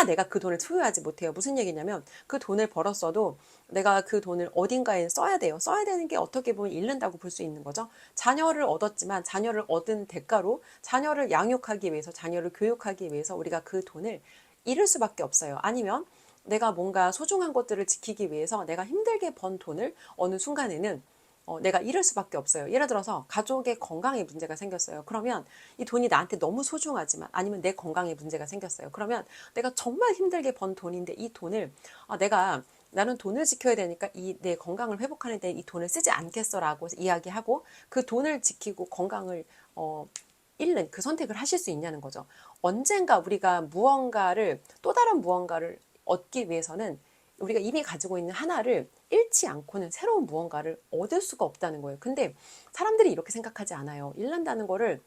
내가 그 돈을 소유하지 못해요. 무슨 얘기냐면 그 돈을 벌었어도 내가 그 돈을 어딘가에 써야 돼요. 써야 되는 게 어떻게 보면 잃는다고 볼 수 있는 거죠. 자녀를 얻었지만 자녀를 얻은 대가로 자녀를 양육하기 위해서 자녀를 교육하기 위해서 우리가 그 돈을 잃을 수밖에 없어요. 아니면 내가 뭔가 소중한 것들을 지키기 위해서 내가 힘들게 번 돈을 어느 순간에는 내가 잃을 수밖에 없어요. 예를 들어서 가족의 건강에 문제가 생겼어요. 그러면 이 돈이 나한테 너무 소중하지만 아니면 내 건강에 문제가 생겼어요. 그러면 내가 정말 힘들게 번 돈인데 이 돈을 나는 돈을 지켜야 되니까 내 건강을 회복하는 데 이 돈을 쓰지 않겠어라고 이야기하고 그 돈을 지키고 건강을 잃는 그 선택을 하실 수 있냐는 거죠. 언젠가 우리가 또 다른 무언가를 얻기 위해서는 우리가 이미 가지고 있는 하나를 잃지 않고는 새로운 무언가를 얻을 수가 없다는 거예요. 근데 사람들이 이렇게 생각하지 않아요. 잃는다는 거를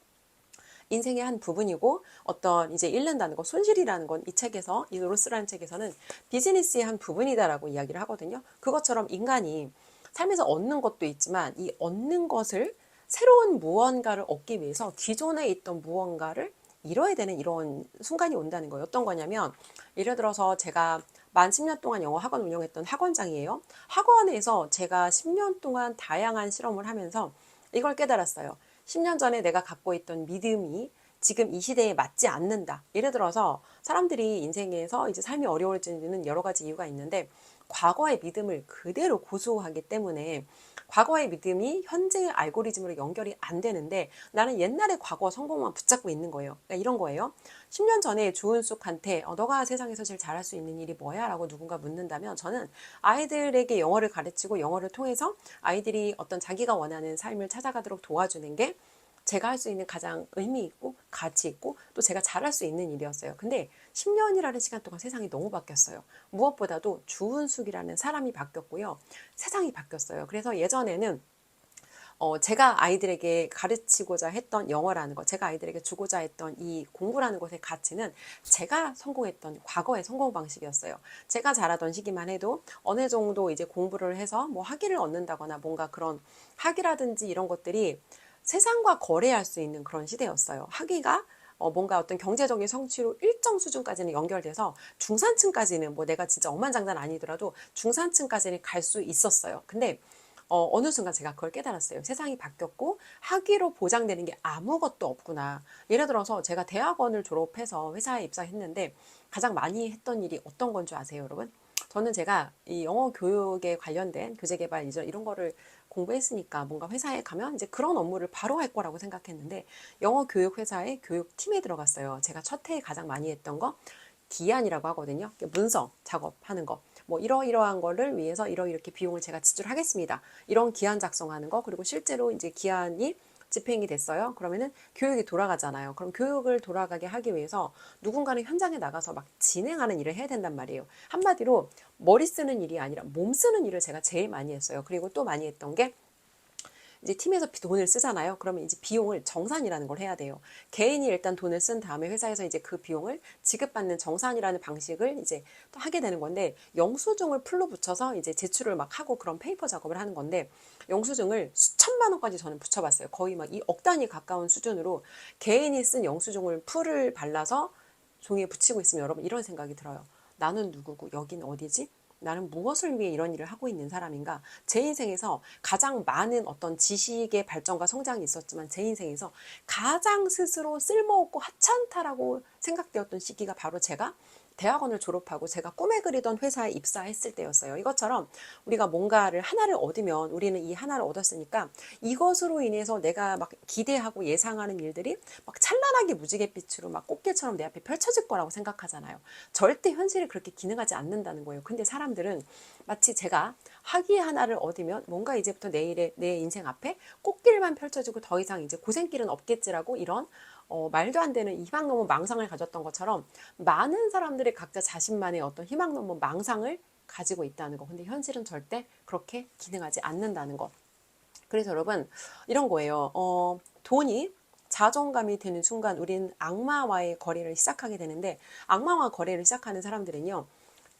인생의 한 부분이고 어떤 이제 잃는다는 거, 손실이라는 건 이 책에서, 이 로스라는 책에서는 비즈니스의 한 부분이다라고 이야기를 하거든요. 그것처럼 인간이 삶에서 얻는 것도 있지만 이 얻는 것을 새로운 무언가를 얻기 위해서 기존에 있던 무언가를 잃어야 되는 이런 순간이 온다는 거예요. 어떤 거냐면 예를 들어서 제가 만 10년 동안 영어 학원 운영했던 학원장이에요. 학원에서 제가 10년 동안 다양한 실험을 하면서 이걸 깨달았어요. 10년 전에 내가 갖고 있던 믿음이 지금 이 시대에 맞지 않는다. 예를 들어서 사람들이 인생에서 이제 삶이 어려워지는 여러 가지 이유가 있는데 과거의 믿음을 그대로 고수하기 때문에 과거의 믿음이 현재의 알고리즘으로 연결이 안 되는데 나는 옛날의 과거 성공만 붙잡고 있는 거예요. 그러니까 이런 거예요. 10년 전에 조은숙한테 너가 세상에서 제일 잘할 수 있는 일이 뭐야? 라고 누군가 묻는다면 저는 아이들에게 영어를 가르치고 영어를 통해서 아이들이 어떤 자기가 원하는 삶을 찾아가도록 도와주는 게 제가 할 수 있는 가장 의미 있고 가치 있고 또 제가 잘할 수 있는 일이었어요. 근데 10년이라는 시간 동안 세상이 너무 바뀌었어요. 무엇보다도 주은숙이라는 사람이 바뀌었고요. 세상이 바뀌었어요. 그래서 예전에는 제가 아이들에게 가르치고자 했던 영어라는 거, 제가 아이들에게 주고자 했던 이 공부라는 것의 가치는 제가 성공했던 과거의 성공 방식이었어요. 제가 자라던 시기만 해도 어느 정도 이제 공부를 해서 뭐 학위를 얻는다거나 뭔가 그런 학위라든지 이런 것들이 세상과 거래할 수 있는 그런 시대였어요. 학위가 뭔가 어떤 경제적인 성취로 일정 수준까지는 연결돼서 중산층까지는 뭐 내가 진짜 억만장자는 아니더라도 중산층까지는 갈 수 있었어요. 근데 어느 순간 제가 그걸 깨달았어요. 세상이 바뀌었고 학위로 보장되는 게 아무것도 없구나. 예를 들어서 제가 대학원을 졸업해서 회사에 입사했는데 가장 많이 했던 일이 어떤 건 줄 아세요, 여러분? 저는 제가 이 영어 교육에 관련된 교재 개발 이런 거를 공부했으니까 뭔가 회사에 가면 이제 그런 업무를 바로 할 거라고 생각했는데 영어 교육 회사의 교육팀에 들어갔어요. 제가 첫 해에 가장 많이 했던 거 기한이라고 하거든요. 문서 작업하는 거. 뭐 이러이러한 거를 위해서 이렇게 비용을 제가 지출하겠습니다. 이런 기한 작성하는 거 그리고 실제로 이제 기한이 집행이 됐어요. 그러면은 교육이 돌아가잖아요. 그럼 교육을 돌아가게 하기 위해서 누군가는 현장에 나가서 막 진행하는 일을 해야 된단 말이에요. 한마디로 머리 쓰는 일이 아니라 몸 쓰는 일을 제가 제일 많이 했어요. 그리고 또 많이 했던 게 이제 팀에서 돈을 쓰잖아요. 그러면 이제 비용을 정산이라는 걸 해야 돼요. 개인이 일단 돈을 쓴 다음에 회사에서 이제 그 비용을 지급받는 정산이라는 방식을 이제 또 하게 되는 건데 영수증을 풀로 붙여서 이제 제출을 막 하고 그런 페이퍼 작업을 하는 건데 영수증을 수천만 원까지 저는 붙여봤어요. 거의 막 이 억 단위 가까운 수준으로 개인이 쓴 영수증을 풀을 발라서 종이에 붙이고 있으면 여러분 이런 생각이 들어요. 나는 누구고 여긴 어디지? 나는 무엇을 위해 이런 일을 하고 있는 사람인가? 제 인생에서 가장 많은 어떤 지식의 발전과 성장이 있었지만 제 인생에서 가장 스스로 쓸모없고 하찮다라고 생각되었던 시기가 바로 제가 대학원을 졸업하고 제가 꿈에 그리던 회사에 입사했을 때였어요. 이것처럼 우리가 뭔가를 하나를 얻으면 우리는 이 하나를 얻었으니까 이것으로 인해서 내가 막 기대하고 예상하는 일들이 막 찬란하게 무지갯빛으로 막 꽃게처럼 내 앞에 펼쳐질 거라고 생각하잖아요. 절대 현실이 그렇게 기능하지 않는다는 거예요. 근데 사람들은 마치 제가 학위 하나를 얻으면 뭔가 이제부터 내 인생 앞에 꽃길만 펼쳐지고 더 이상 이제 고생길은 없겠지라고 이런 말도 안 되는 희망 넘은 망상을 가졌던 것처럼 많은 사람들이 각자 자신만의 어떤 희망 넘은 망상을 가지고 있다는 거. 근데 현실은 절대 그렇게 기능하지 않는다는 거. 그래서 여러분 이런 거예요. 돈이 자존감이 되는 순간 우리는 악마와의 거래를 시작하게 되는데 악마와 거래를 시작하는 사람들은요.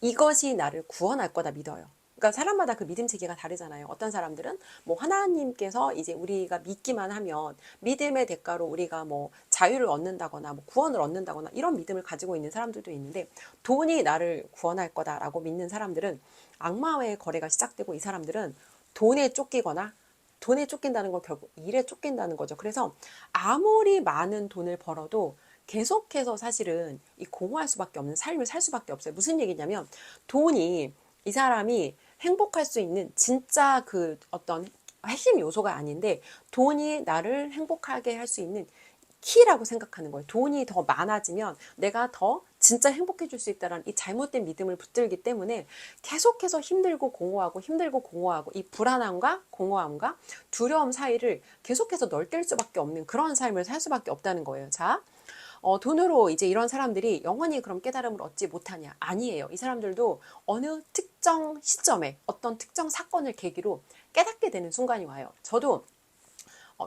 이것이 나를 구원할 거다 믿어요. 그러니까 사람마다 그 믿음 체계가 다르잖아요. 어떤 사람들은 뭐 하나님께서 이제 우리가 믿기만 하면 믿음의 대가로 우리가 뭐 자유를 얻는다거나 뭐 구원을 얻는다거나 이런 믿음을 가지고 있는 사람들도 있는데 돈이 나를 구원할 거다라고 믿는 사람들은 악마와의 거래가 시작되고 이 사람들은 돈에 쫓기거나 돈에 쫓긴다는 건 결국 일에 쫓긴다는 거죠. 그래서 아무리 많은 돈을 벌어도 계속해서 사실은 이 공허할 수밖에 없는 삶을 살 수밖에 없어요. 무슨 얘기냐면 돈이 이 사람이 행복할 수 있는 진짜 그 어떤 핵심 요소가 아닌데 돈이 나를 행복하게 할 수 있는 키라고 생각하는 거예요. 돈이 더 많아지면 내가 더 진짜 행복해질 수 있다는 이 잘못된 믿음을 붙들기 때문에 계속해서 힘들고 공허하고 이 불안함과 공허함과 두려움 사이를 계속해서 널뛸 수밖에 없는 그런 삶을 살 수밖에 없다는 거예요. 자, 돈으로 이제 이런 사람들이 영원히 그럼 깨달음을 얻지 못하냐? 아니에요. 이 사람들도 어느 특정 시점에 어떤 특정 사건을 계기로 깨닫게 되는 순간이 와요. 저도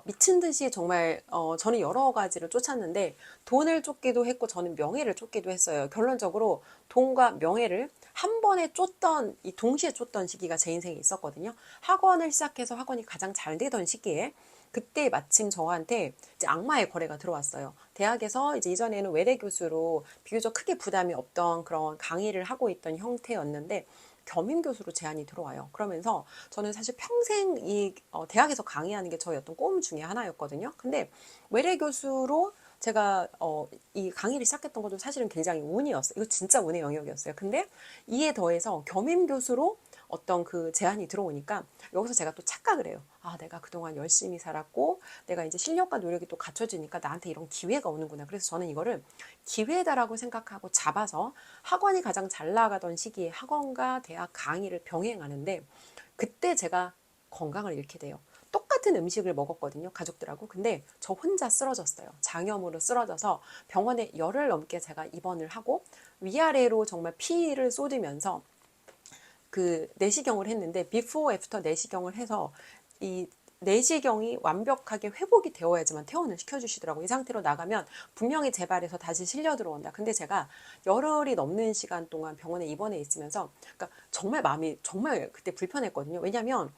미친 듯이 정말 저는 여러 가지를 쫓았는데 돈을 쫓기도 했고 저는 명예를 쫓기도 했어요. 결론적으로 돈과 명예를 한 번에 쫓던 이 동시에 쫓던 시기가 제 인생에 있었거든요. 학원을 시작해서 학원이 가장 잘 되던 시기에 그때 마침 저한테 이제 악마의 거래가 들어왔어요. 대학에서 이제 이전에는 외래 교수로 비교적 크게 부담이 없던 그런 강의를 하고 있던 형태였는데 겸임 교수로 제안이 들어와요. 그러면서 저는 사실 평생 이 대학에서 강의하는 게 저희 어떤 꿈 중에 하나였거든요. 근데 외래 교수로 제가 이 강의를 시작했던 것도 사실은 굉장히 운이었어요. 이거 진짜 운의 영역이었어요. 근데 이에 더해서 겸임 교수로 어떤 그 제안이 들어오니까 여기서 제가 또 착각을 해요. 아, 내가 그동안 열심히 살았고 내가 이제 실력과 노력이 또 갖춰지니까 나한테 이런 기회가 오는구나. 그래서 저는 이거를 기회다라고 생각하고 잡아서 학원이 가장 잘 나가던 시기에 학원과 대학 강의를 병행하는데 그때 제가 건강을 잃게 돼요. 똑같은 음식을 먹었거든요, 가족들하고. 근데 저 혼자 쓰러졌어요. 장염으로 쓰러져서 병원에 열흘 넘게 제가 입원을 하고 위아래로 정말 피를 쏟으면서 그 내시경을 했는데 비포 애프터 내시경을 해서 이 내시경이 완벽하게 회복이 되어야지만 퇴원을 시켜주시더라고요. 이 상태로 나가면 분명히 재발해서 다시 실려 들어온다. 근데 제가 열흘이 넘는 시간 동안 병원에 입원해 있으면서 그러니까 정말 마음이 정말 그때 불편했거든요. 왜냐하면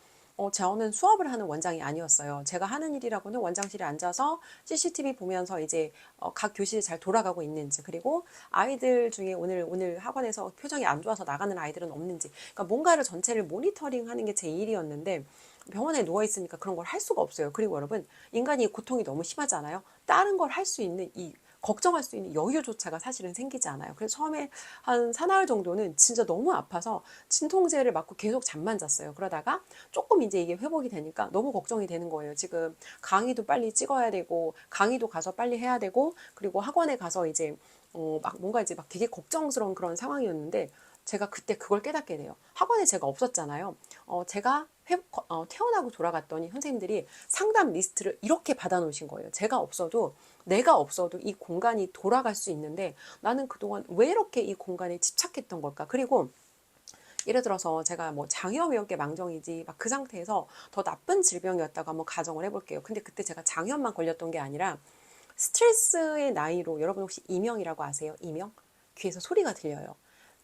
저는 수업을 하는 원장이 아니었어요. 제가 하는 일이라고는 원장실에 앉아서 CCTV 보면서 이제 각 교실이 잘 돌아가고 있는지, 그리고 아이들 중에 오늘 학원에서 표정이 안 좋아서 나가는 아이들은 없는지, 그러니까 뭔가를 전체를 모니터링 하는 게 제 일이었는데 병원에 누워 있으니까 그런 걸 할 수가 없어요. 그리고 여러분, 인간이 고통이 너무 심하잖아요. 다른 걸 할 수 있는 걱정할 수 있는 여유조차가 사실은 생기지 않아요. 그래서 처음에 한 사나흘 정도는 진짜 너무 아파서 진통제를 맞고 계속 잠만 zas어요. 그러다가 조금 이제 이게 회복이 되니까 너무 걱정이 되는 거예요. 지금 강의도 빨리 찍어야 되고 강의도 가서 빨리 해야 되고 그리고 학원에 가서 이제 막 뭔가 이제 막 되게 걱정스러운 그런 상황이었는데 제가 그때 그걸 깨닫게 돼요. 학원에 제가 없었잖아요. 제가 퇴원하고 돌아갔더니 선생님들이 상담 리스트를 이렇게 받아놓으신 거예요. 내가 없어도 이 공간이 돌아갈 수 있는데 나는 그동안 왜 이렇게 이 공간에 집착했던 걸까? 그리고 예를 들어서 제가 뭐 장염이었게 망정이지 막 그 상태에서 더 나쁜 질병이었다고 한번 가정을 해볼게요. 근데 그때 제가 장염만 걸렸던 게 아니라 스트레스의 나이로, 여러분 혹시 이명이라고 아세요? 이명? 귀에서 소리가 들려요.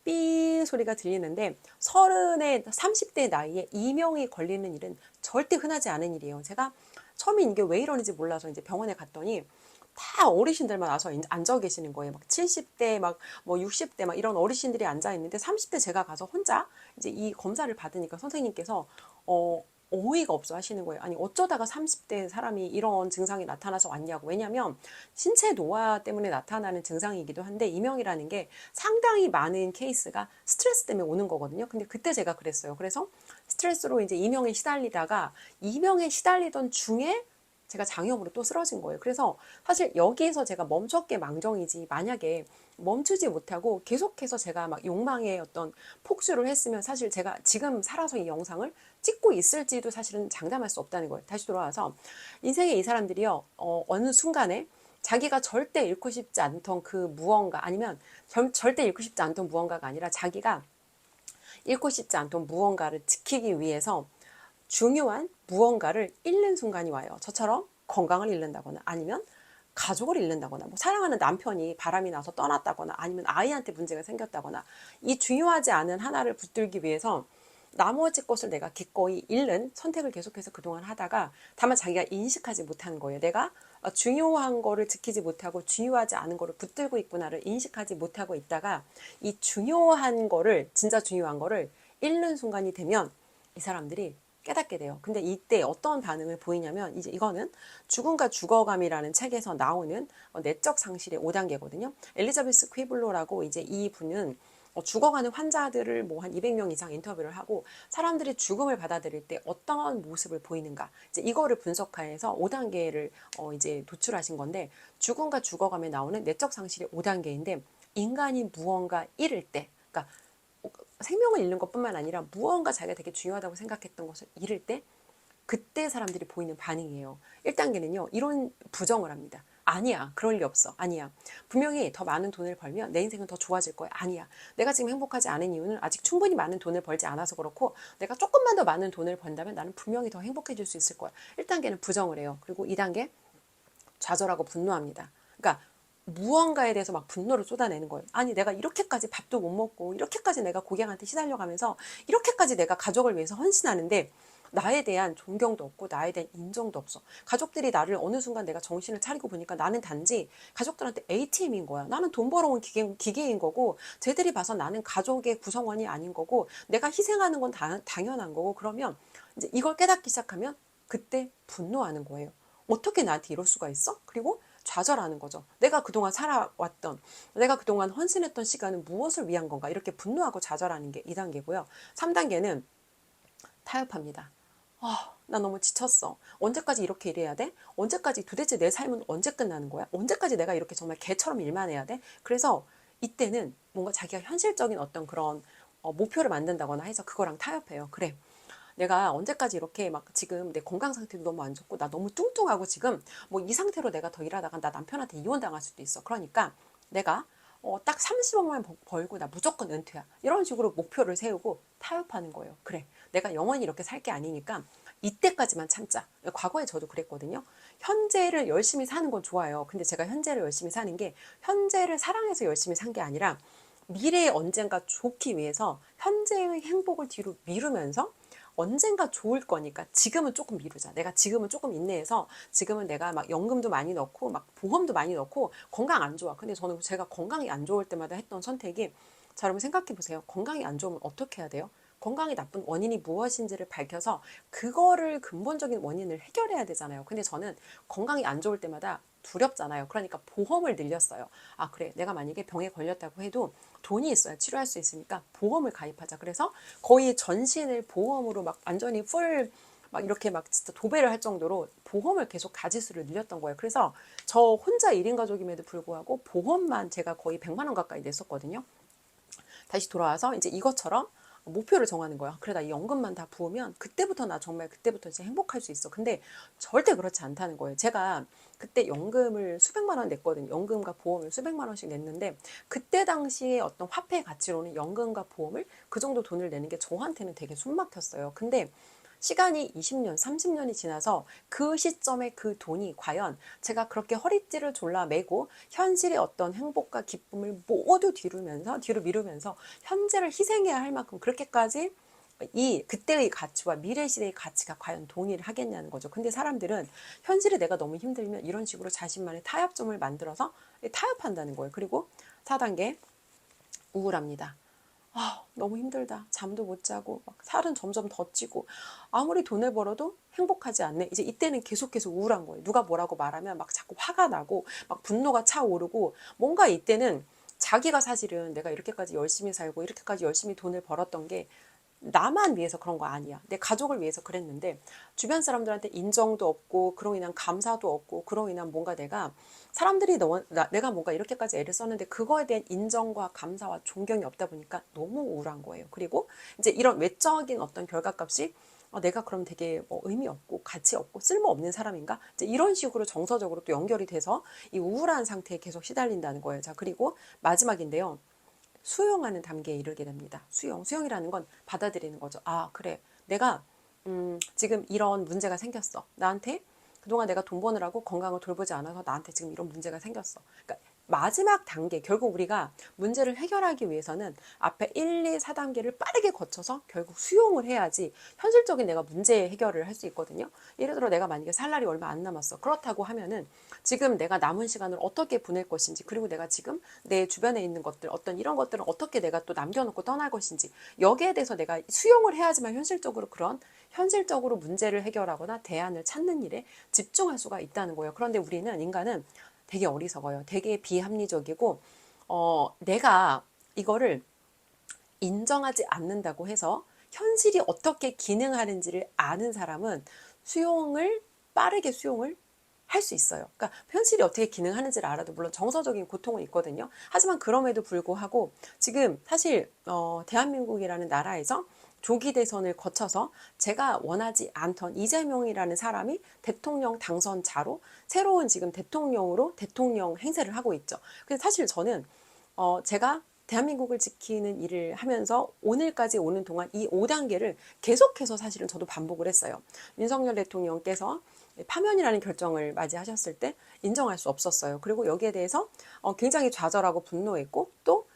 삐 소리가 들리는데 30대 나이에 이명이 걸리는 일은 절대 흔하지 않은 일이에요. 제가 처음에 이게 왜 이러는지 몰라서 이제 병원에 갔더니 다 어르신들만 와서 앉아 계시는 거예요. 막 70대, 막 뭐 60대, 막 이런 어르신들이 앉아 있는데 30대 제가 가서 혼자 이제 이 검사를 받으니까 선생님께서 어이가 없어 하시는 거예요. 아니, 어쩌다가 30대 사람이 이런 증상이 나타나서 왔냐고. 왜냐면 신체 노화 때문에 나타나는 증상이기도 한데 이명이라는 게 상당히 많은 케이스가 스트레스 때문에 오는 거거든요. 근데 그때 제가 그랬어요. 그래서 스트레스로 이제 이명에 시달리다가 이명에 시달리던 중에 제가 장염으로 또 쓰러진 거예요. 그래서 사실 여기에서 제가 멈췄게 망정이지, 만약에 멈추지 못하고 계속해서 제가 막 욕망의 어떤 폭주를 했으면 사실 제가 지금 살아서 이 영상을 찍고 있을지도 사실은 장담할 수 없다는 거예요. 다시 돌아와서 인생의 이 사람들이요, 어느 순간에 자기가 절대 잃고 싶지 않던 그 무언가, 아니면 절대 잃고 싶지 않던 무언가가 아니라 자기가 잃고 싶지 않던 무언가를 지키기 위해서 중요한 무언가를 잃는 순간이 와요. 저처럼 건강을 잃는다거나 아니면 가족을 잃는다거나 뭐 사랑하는 남편이 바람이 나서 떠났다거나 아니면 아이한테 문제가 생겼다거나 이 중요하지 않은 하나를 붙들기 위해서 나머지 것을 내가 기꺼이 잃는 선택을 계속해서 그동안 하다가 다만 자기가 인식하지 못하는 거예요. 내가 중요한 거를 지키지 못하고 중요하지 않은 거를 붙들고 있구나를 인식하지 못하고 있다가 이 중요한 거를, 진짜 중요한 거를 잃는 순간이 되면 이 사람들이 깨닫게 돼요. 근데 이때 어떤 반응을 보이냐면 이제 이거는 죽음과 죽어감이라는 책에서 나오는 내적 상실의 5단계거든요. 엘리자베스 퀴블로라고 이제 이 분은 죽어가는 환자들을 뭐 한 200명 이상 인터뷰를 하고 사람들이 죽음을 받아들일 때 어떤 모습을 보이는가, 이제 이거를 분석해서 5단계를 이제 도출하신 건데, 죽음과 죽어감에 나오는 내적 상실의 5단계인데 인간이 무언가 잃을 때, 그러니까 생명을 잃는 것뿐만 아니라 무언가 자기가 되게 중요하다고 생각했던 것을 잃을 때 그때 사람들이 보이는 반응이에요. 1단계는요, 이런 부정을 합니다. 아니야. 그럴 리 없어. 아니야. 분명히 더 많은 돈을 벌면 내 인생은 더 좋아질 거야. 아니야. 내가 지금 행복하지 않은 이유는 아직 충분히 많은 돈을 벌지 않아서 그렇고 내가 조금만 더 많은 돈을 번다면 나는 분명히 더 행복해질 수 있을 거야. 1단계는 부정을 해요. 그리고 2단계 좌절하고 분노합니다. 그러니까 무언가에 대해서 막 분노를 쏟아내는 거예요. 아니 내가 이렇게까지 밥도 못 먹고 이렇게까지 내가 고객한테 시달려가면서 이렇게까지 내가 가족을 위해서 헌신하는데 나에 대한 존경도 없고 나에 대한 인정도 없어. 가족들이 나를 어느 순간 내가 정신을 차리고 보니까 나는 단지 가족들한테 ATM인 거야. 나는 돈 벌어온 기계인 거고 쟤들이 봐서 나는 가족의 구성원이 아닌 거고 내가 희생하는 건 당연한 거고 그러면 이제 이걸 깨닫기 시작하면 그때 분노하는 거예요. 어떻게 나한테 이럴 수가 있어? 그리고 좌절하는 거죠. 내가 그동안 살아왔던, 내가 그동안 헌신했던 시간은 무엇을 위한 건가? 이렇게 분노하고 좌절하는 게 2단계고요. 3단계는 타협합니다. 나 너무 지쳤어. 언제까지 이렇게 일해야 돼? 언제까지 도대체 내 삶은 언제 끝나는 거야? 언제까지 내가 이렇게 정말 개처럼 일만 해야 돼? 그래서 이때는 뭔가 자기가 현실적인 어떤 그런 목표를 만든다거나 해서 그거랑 타협해요. 그래. 내가 언제까지 이렇게 막 지금 내 건강 상태도 너무 안 좋고 나 너무 뚱뚱하고 지금 뭐 이 상태로 내가 더 일하다가 나 남편한테 이혼당할 수도 있어. 그러니까 내가 딱 30억만 벌고 나 무조건 은퇴야. 이런 식으로 목표를 세우고 타협하는 거예요. 그래. 내가 영원히 이렇게 살 게 아니니까 이때까지만 참자. 과거에 저도 그랬거든요. 현재를 열심히 사는 건 좋아요. 근데 제가 현재를 열심히 사는 게 현재를 사랑해서 열심히 산 게 아니라 미래에 언젠가 좋기 위해서 현재의 행복을 뒤로 미루면서 언젠가 좋을 거니까 지금은 조금 미루자. 내가 지금은 조금 인내해서 지금은 내가 막 연금도 많이 넣고 막 보험도 많이 넣고 건강 안 좋아. 근데 저는 제가 건강이 안 좋을 때마다 했던 선택이 자, 여러분 생각해 보세요. 건강이 안 좋으면 어떻게 해야 돼요? 건강이 나쁜 원인이 무엇인지를 밝혀서 그거를 근본적인 원인을 해결해야 되잖아요. 근데 저는 건강이 안 좋을 때마다 두렵잖아요. 그러니까 보험을 늘렸어요. 아, 그래. 내가 만약에 병에 걸렸다고 해도 돈이 있어야 치료할 수 있으니까 보험을 가입하자. 그래서 거의 전신을 보험으로 막 완전히 막 이렇게 막 진짜 도배를 할 정도로 보험을 계속 가지수를 늘렸던 거예요. 그래서 저 혼자 1인 가족임에도 불구하고 보험만 제가 거의 100만 원 가까이 냈었거든요. 다시 돌아와서 이제 이것처럼 목표를 정하는 거야. 그래, 나 이 연금만 다 부으면 그때부터 나 정말 그때부터 이제 행복할 수 있어. 근데 절대 그렇지 않다는 거예요. 제가 그때 연금을 수백만 원 냈거든요. 연금과 보험을 수백만 원씩 냈는데 그때 당시에 어떤 화폐 가치로는 연금과 보험을 그 정도 돈을 내는 게 저한테는 되게 숨막혔어요. 근데 시간이 20년, 30년이 지나서 그 시점에 그 돈이 과연 제가 그렇게 허리띠를 졸라 매고 현실의 어떤 행복과 기쁨을 모두 뒤로 미루면서 현재를 희생해야 할 만큼 그렇게까지 이 그때의 가치와 미래 시대의 가치가 과연 동의를 하겠냐는 거죠. 근데 사람들은 현실에 내가 너무 힘들면 이런 식으로 자신만의 타협점을 만들어서 타협한다는 거예요. 그리고 4단계 우울합니다. 너무 힘들다. 잠도 못 자고 막 살은 점점 더 찌고 아무리 돈을 벌어도 행복하지 않네. 이제 이때는 계속 우울한 거예요. 누가 뭐라고 말하면 막 자꾸 화가 나고 막 분노가 차오르고 뭔가 이때는 자기가 사실은 내가 이렇게까지 열심히 살고 이렇게까지 열심히 돈을 벌었던 게 나만 위해서 그런 거 아니야. 내 가족을 위해서 그랬는데 주변 사람들한테 인정도 없고 그로 인한 감사도 없고 그로 인한 뭔가 내가 사람들이 내가 뭔가 이렇게까지 애를 썼는데 그거에 대한 인정과 감사와 존경이 없다 보니까 너무 우울한 거예요. 그리고 이제 이런 외적인 어떤 결과값이 내가 그럼 되게 의미 없고 가치 없고 쓸모 없는 사람인가? 이제 이런 식으로 정서적으로 또 연결이 돼서 이 우울한 상태에 계속 시달린다는 거예요. 자, 그리고 마지막인데요. 수용하는 단계에 이르게 됩니다. 수용이라는 건 받아들이는 거죠. 아, 그래. 내가 지금 이런 문제가 생겼어. 나한테 그동안 내가 돈 버느라고 건강을 돌보지 않아서 나한테 지금 이런 문제가 생겼어. 그러니까 마지막 단계, 결국 우리가 문제를 해결하기 위해서는 앞에 1, 2, 4단계를 빠르게 거쳐서 결국 수용을 해야지 현실적인 내가 문제 해결을 할 수 있거든요. 예를 들어 내가 만약에 살 날이 얼마 안 남았어. 그렇다고 하면은 지금 내가 남은 시간을 어떻게 보낼 것인지, 그리고 내가 지금 내 주변에 있는 것들, 어떤 이런 것들은 어떻게 내가 또 남겨놓고 떠날 것인지, 여기에 대해서 내가 수용을 해야지만 현실적으로 문제를 해결하거나 대안을 찾는 일에 집중할 수가 있다는 거예요. 그런데 우리는 인간은 되게 어리석어요. 되게 비합리적이고 내가 이거를 인정하지 않는다고 해서 현실이 어떻게 기능하는지를 아는 사람은 빠르게 수용을 할 수 있어요. 그러니까 현실이 어떻게 기능하는지를 알아도 물론 정서적인 고통은 있거든요. 하지만 그럼에도 불구하고 지금 사실 대한민국이라는 나라에서 조기 대선을 거쳐서 제가 원하지 않던 이재명이라는 사람이 대통령 당선자로 새로운 지금 대통령으로 대통령 행세를 하고 있죠. 근데 사실 저는 제가 대한민국을 지키는 일을 하면서 오늘까지 오는 동안 이 5단계를 계속해서 사실은 저도 반복을 했어요. 윤석열 대통령께서 파면이라는 결정을 맞이하셨을 때 인정할 수 없었어요. 그리고 여기에 대해서 굉장히 좌절하고 분노했고 또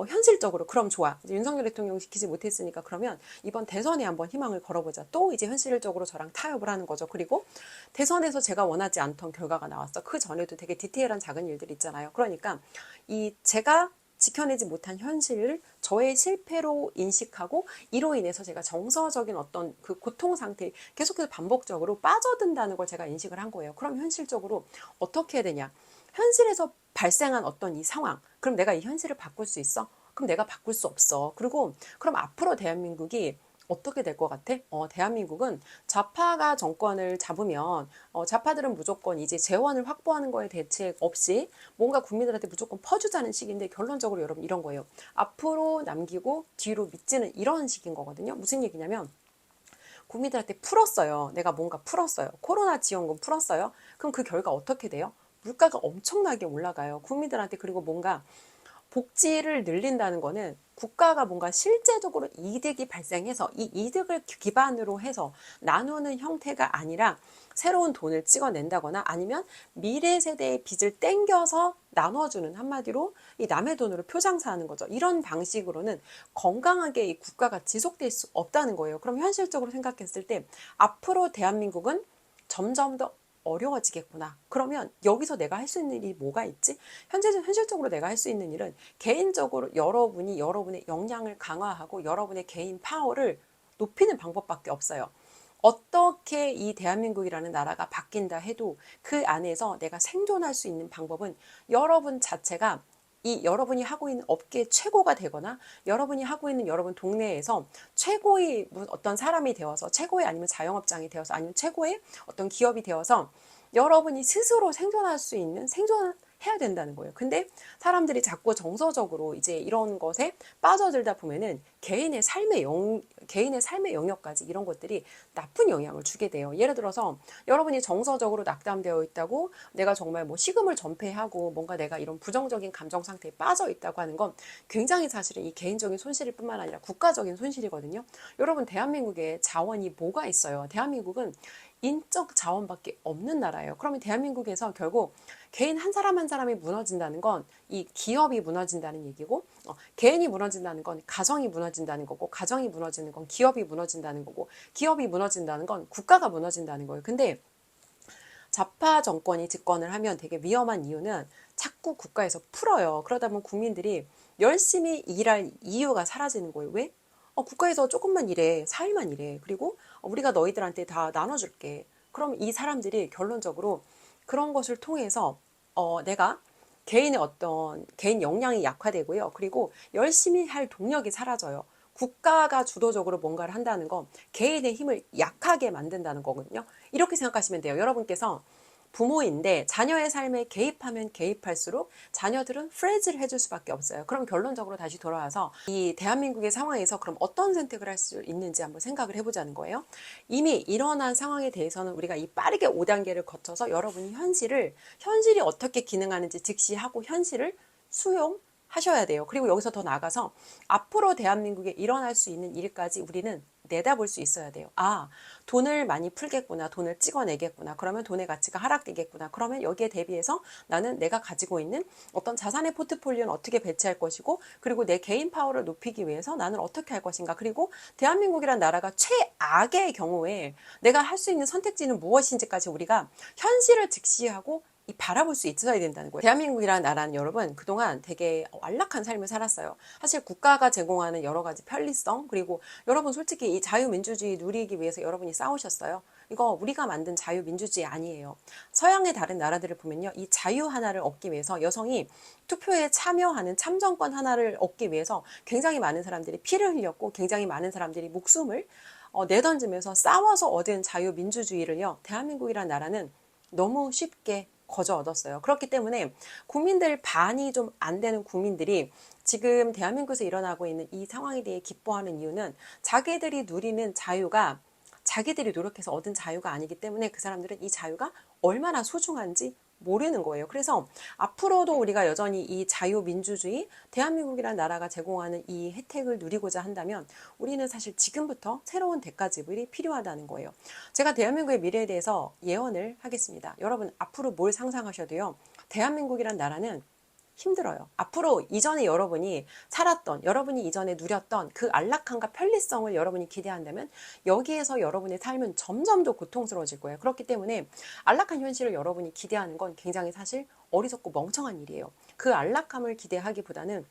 현실적으로 그럼 좋아. 이제 윤석열 대통령 지키지 못했으니까 그러면 이번 대선에 한번 희망을 걸어보자. 또 이제 현실적으로 저랑 타협을 하는 거죠. 그리고 대선에서 제가 원하지 않던 결과가 나왔어. 그 전에도 되게 디테일한 작은 일들 있잖아요. 그러니까 이 제가 지켜내지 못한 현실을 저의 실패로 인식하고 이로 인해서 제가 정서적인 어떤 그 고통 상태에 계속해서 반복적으로 빠져든다는 걸 제가 인식을 한 거예요. 그럼 현실적으로 어떻게 해야 되냐? 현실에서 발생한 어떤 이 상황, 그럼 내가 이 현실을 바꿀 수 있어? 그럼 내가 바꿀 수 없어. 그리고 그럼 앞으로 대한민국이 어떻게 될 것 같아? 대한민국은 좌파가 정권을 잡으면 좌파들은 무조건 이제 재원을 확보하는 거에 대책 없이 뭔가 국민들한테 무조건 퍼주자는 식인데 결론적으로 여러분 이런 거예요. 앞으로 남기고 뒤로 미치는 이런 식인 거거든요. 무슨 얘기냐면 국민들한테 풀었어요. 내가 뭔가 풀었어요. 코로나 지원금 풀었어요. 그럼 그 결과 어떻게 돼요? 물가가 엄청나게 올라가요. 국민들한테. 그리고 뭔가 복지를 늘린다는 거는 국가가 뭔가 실제적으로 이득이 발생해서 이 이득을 기반으로 해서 나누는 형태가 아니라 새로운 돈을 찍어낸다거나 아니면 미래 세대의 빚을 땡겨서 나눠주는, 한마디로 이 남의 돈으로 표장사하는 거죠. 이런 방식으로는 건강하게 이 국가가 지속될 수 없다는 거예요. 그럼 현실적으로 생각했을 때 앞으로 대한민국은 점점 더 어려워지겠구나. 그러면 여기서 내가 할 수 있는 일이 뭐가 있지? 현실적으로 내가 할 수 있는 일은 개인적으로 여러분이 여러분의 역량을 강화하고 여러분의 개인 파워를 높이는 방법밖에 없어요. 어떻게 이 대한민국이라는 나라가 바뀐다 해도 그 안에서 내가 생존할 수 있는 방법은 여러분 자체가 이 여러분이 하고 있는 업계 최고가 되거나 여러분이 하고 있는 여러분 동네에서 최고의 어떤 사람이 되어서 최고의 아니면 자영업장이 되어서 아니면 최고의 어떤 기업이 되어서 여러분이 스스로 생존할 수 있는 생존해야 된다는 거예요. 근데 사람들이 자꾸 정서적으로 이제 이런 것에 빠져들다 보면은 개인의 삶의 영역까지 이런 것들이 나쁜 영향을 주게 돼요. 예를 들어서 여러분이 정서적으로 낙담되어 있다고 내가 정말 뭐 식음을 전폐하고 뭔가 내가 이런 부정적인 감정 상태에 빠져 있다고 하는 건 굉장히 사실은 이 개인적인 손실일 뿐만 아니라 국가적인 손실이거든요. 여러분 대한민국에 자원이 뭐가 있어요? 대한민국은 인적 자원밖에 없는 나라예요. 그러면 대한민국에서 결국 개인 한 사람 한 사람이 무너진다는 건 이 기업이 무너진다는 얘기고 개인이 무너진다는 건 가정이 무너진다는 거고 가정이 무너지는 건 기업이 무너진다는 거고 기업이 무너진다는 건 국가가 무너진다는 거예요. 근데 좌파 정권이 집권을 하면 되게 위험한 이유는 자꾸 국가에서 풀어요. 그러다 보면 국민들이 열심히 일할 이유가 사라지는 거예요. 왜? 국가에서 조금만 일해. 4일만 일해. 그리고 우리가 너희들한테 다 나눠줄게. 그럼 이 사람들이 결론적으로 그런 것을 통해서 내가 개인의 어떤 개인 역량이 약화되고요. 그리고 열심히 할 동력이 사라져요. 국가가 주도적으로 뭔가를 한다는 건 개인의 힘을 약하게 만든다는 거거든요. 이렇게 생각하시면 돼요. 여러분께서 부모인데 자녀의 삶에 개입하면 개입할수록 자녀들은 프레즈를 해줄 수밖에 없어요. 그럼 결론적으로 다시 돌아와서 이 대한민국의 상황에서 그럼 어떤 선택을 할 수 있는지 한번 생각을 해보자는 거예요. 이미 일어난 상황에 대해서는 우리가 이 빠르게 5단계를 거쳐서 여러분이 현실이 어떻게 기능하는지 직시하고 현실을 수용하셔야 돼요. 그리고 여기서 더 나아가서 앞으로 대한민국에 일어날 수 있는 일까지 우리는 내다볼 수 있어야 돼요. 돈을 많이 풀겠구나. 돈을 찍어내겠구나. 그러면 돈의 가치가 하락되겠구나. 그러면 여기에 대비해서 나는 내가 가지고 있는 어떤 자산의 포트폴리오는 어떻게 배치할 것이고 그리고 내 개인 파워를 높이기 위해서 나는 어떻게 할 것인가. 그리고 대한민국이라는 나라가 최악의 경우에 내가 할 수 있는 선택지는 무엇인지까지 우리가 현실을 직시하고 바라볼 수 있어야 된다는 거예요. 대한민국이라는 나라는 여러분 그동안 되게 안락한 삶을 살았어요. 사실 국가가 제공하는 여러 가지 편리성 그리고 여러분 솔직히 이 자유민주주의 누리기 위해서 여러분이 싸우셨어요. 이거 우리가 만든 자유민주주의 아니에요. 서양의 다른 나라들을 보면요. 이 자유 하나를 얻기 위해서 여성이 투표에 참여하는 참정권 하나를 얻기 위해서 굉장히 많은 사람들이 피를 흘렸고 굉장히 많은 사람들이 목숨을 내던지면서 싸워서 얻은 자유민주주의를요. 대한민국이라는 나라는 너무 쉽게 거저 얻었어요. 그렇기 때문에 국민들 반이 좀 안 되는 국민들이 지금 대한민국에서 일어나고 있는 이 상황에 대해 기뻐하는 이유는 자기들이 누리는 자유가 자기들이 노력해서 얻은 자유가 아니기 때문에 그 사람들은 이 자유가 얼마나 소중한지 모르는 거예요. 그래서 앞으로도 우리가 여전히 이 자유민주주의, 대한민국이라는 나라가 제공하는 이 혜택을 누리고자 한다면 우리는 사실 지금부터 새로운 대가 지불이 필요하다는 거예요. 제가 대한민국의 미래에 대해서 예언을 하겠습니다. 여러분, 앞으로 뭘 상상하셔도요. 대한민국이란 나라는 힘들어요. 앞으로 이전에 여러분이 살았던, 여러분이 이전에 누렸던 그 안락함과 편리성을 여러분이 기대한다면 여기에서 여러분의 삶은 점점 더 고통스러워질 거예요. 그렇기 때문에 안락한 현실을 여러분이 기대하는 건 굉장히 사실 어리석고 멍청한 일이에요. 그 안락함을 기대하기보다는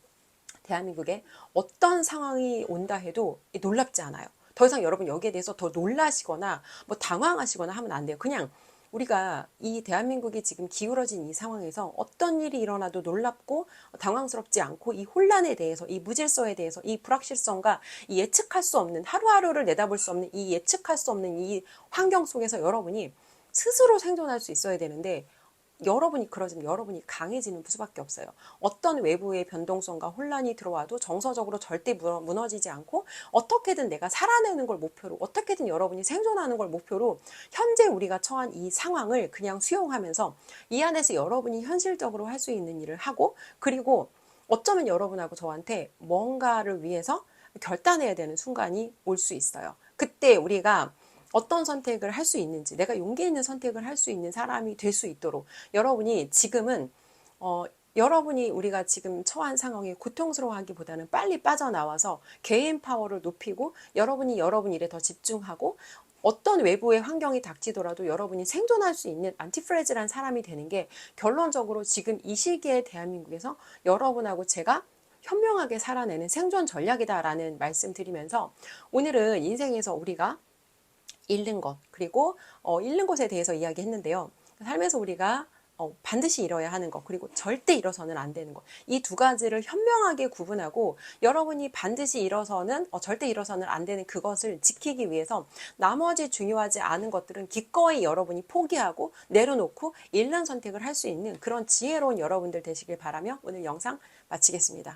대한민국에 어떤 상황이 온다 해도 놀랍지 않아요. 더 이상 여러분 여기에 대해서 더 놀라시거나 뭐 당황하시거나 하면 안 돼요. 그냥 우리가 이 대한민국이 지금 기울어진 이 상황에서 어떤 일이 일어나도 놀랍고 당황스럽지 않고 이 혼란에 대해서, 이 무질서에 대해서, 이 불확실성과 이 예측할 수 없는, 하루하루를 내다볼 수 없는 이 예측할 수 없는 이 환경 속에서 여러분이 스스로 생존할 수 있어야 되는데 여러분이 그러지면 여러분이 강해지는 수밖에 없어요. 어떤 외부의 변동성과 혼란이 들어와도 정서적으로 절대 무너지지 않고 어떻게든 내가 살아내는 걸 목표로, 어떻게든 여러분이 생존하는 걸 목표로 현재 우리가 처한 이 상황을 그냥 수용하면서 이 안에서 여러분이 현실적으로 할 수 있는 일을 하고, 그리고 어쩌면 여러분하고 저한테 뭔가를 위해서 결단해야 되는 순간이 올 수 있어요. 그때 우리가 어떤 선택을 할 수 있는지, 내가 용기 있는 선택을 할 수 있는 사람이 될 수 있도록 여러분이 지금은 여러분이 우리가 지금 처한 상황이 고통스러워하기보다는 빨리 빠져나와서 개인 파워를 높이고 여러분이 여러분 일에 더 집중하고 어떤 외부의 환경이 닥치더라도 여러분이 생존할 수 있는 안티프레즈란 사람이 되는 게 결론적으로 지금 이 시기에 대한민국에서 여러분하고 제가 현명하게 살아내는 생존 전략이다라는 말씀 드리면서 오늘은 인생에서 우리가 잃는 것, 그리고 잃는 것에 대해서 이야기했는데요. 삶에서 우리가 반드시 잃어야 하는 것, 그리고 절대 잃어서는 안 되는 것. 이 두 가지를 현명하게 구분하고 여러분이 반드시 잃어서는, 절대 잃어서는 안 되는 그것을 지키기 위해서 나머지 중요하지 않은 것들은 기꺼이 여러분이 포기하고 내려놓고 잃는 선택을 할 수 있는 그런 지혜로운 여러분들 되시길 바라며 오늘 영상 마치겠습니다.